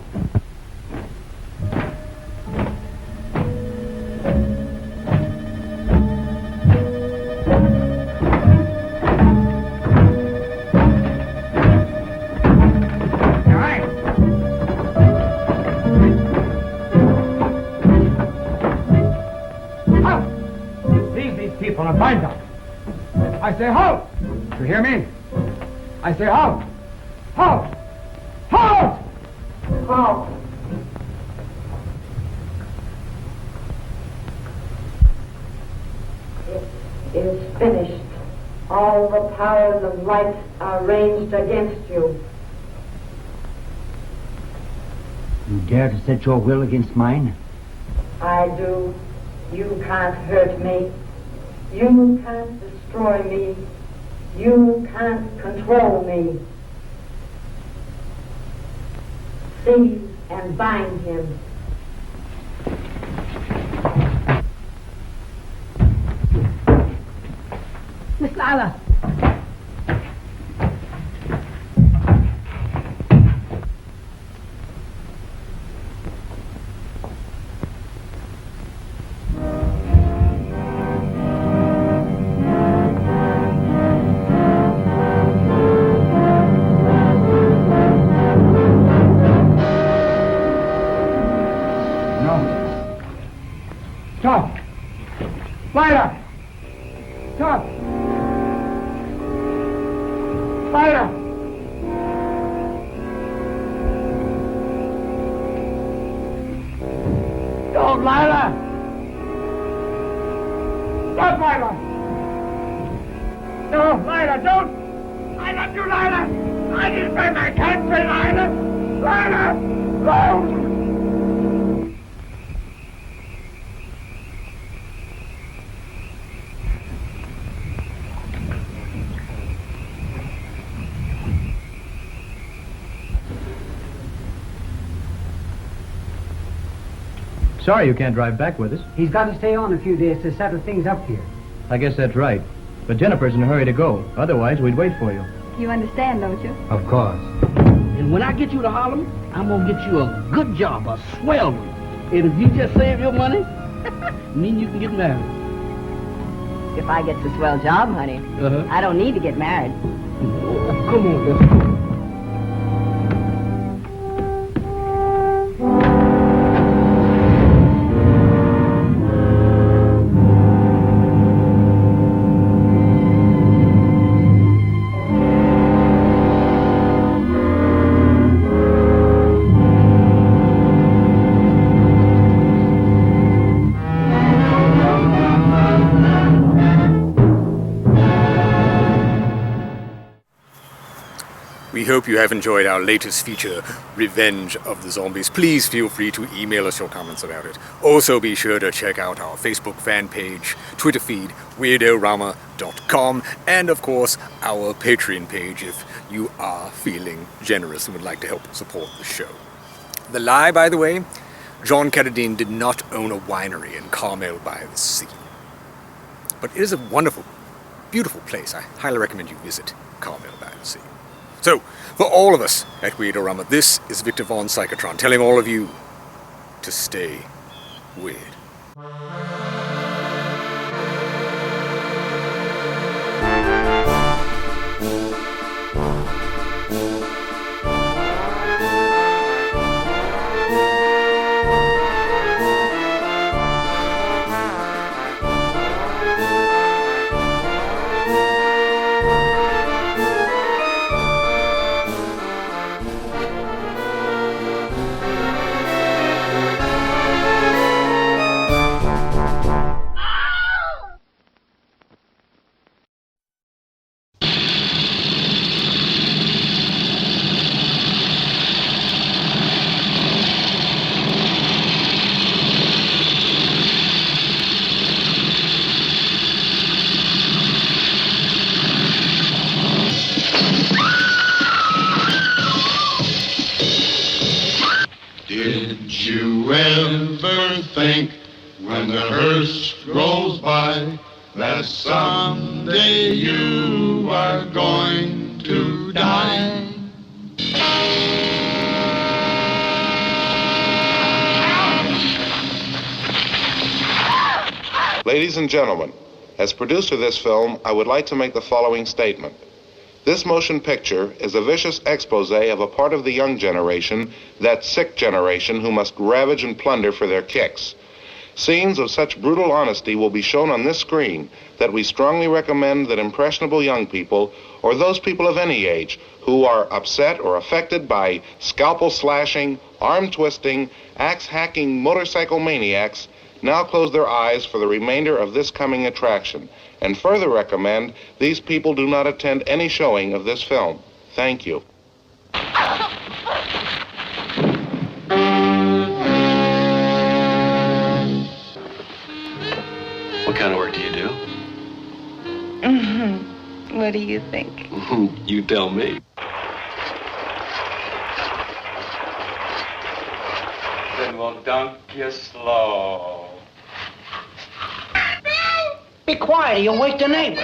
Leave these people and find them. I say halt! You hear me? I say halt! Halt! Halt! Halt! It is finished. All the powers of light are ranged against you. You dare to set your will against mine? I do. You can't hurt me. You can't destroy me. You can't control me. Seize and bind him. Miss Lila. Stop! Lila! Don't, Lila! Stop, Lila! No, Lila, don't! I love you, Lila! I defend my country, Lila! Lila! No! Sorry you can't drive back with us. He's got to stay on a few days to settle things up here. I guess that's right. But Jennifer's in a hurry to go. Otherwise, we'd wait for you. You understand, don't you? Of course. And when I get you to Harlem, I'm gonna get you a good job, a swell one. And if you just save your money, me and you can get married. If I get the swell job, honey, I don't need to get married. Come on, let's go. We hope you have enjoyed our latest feature, Revenge of the Zombies. Please feel free to email us your comments about it. Also be sure to check out our Facebook fan page, Twitter feed, Weird-O-Rama.com, and of course our Patreon page if you are feeling generous and would like to help support the show. The lie, by the way, John Carradine did not own a winery in Carmel by the Sea. But it is a wonderful, beautiful place. I highly recommend you visit Carmel by the Sea. So, for all of us at Weird-O-Rama, this is Victor Von Psychotron telling all of you to stay weird. Did you ever think when the hearse rolls by that someday you are going to die? Ladies and gentlemen, as producer of this film, I would like to make the following statement. This motion picture is a vicious expose of a part of the young generation, that sick generation who must ravage and plunder for their kicks. Scenes of such brutal honesty will be shown on this screen that we strongly recommend that impressionable young people, or those people of any age, who are upset or affected by scalpel slashing, arm twisting, axe hacking motorcycle maniacs, now close their eyes for the remainder of this coming attraction, and further recommend these people do not attend any showing of this film. Thank you. What kind of work do you do? What do you think? You tell me. Then we'll dunk you slow. Be quiet or you'll wake the neighbors.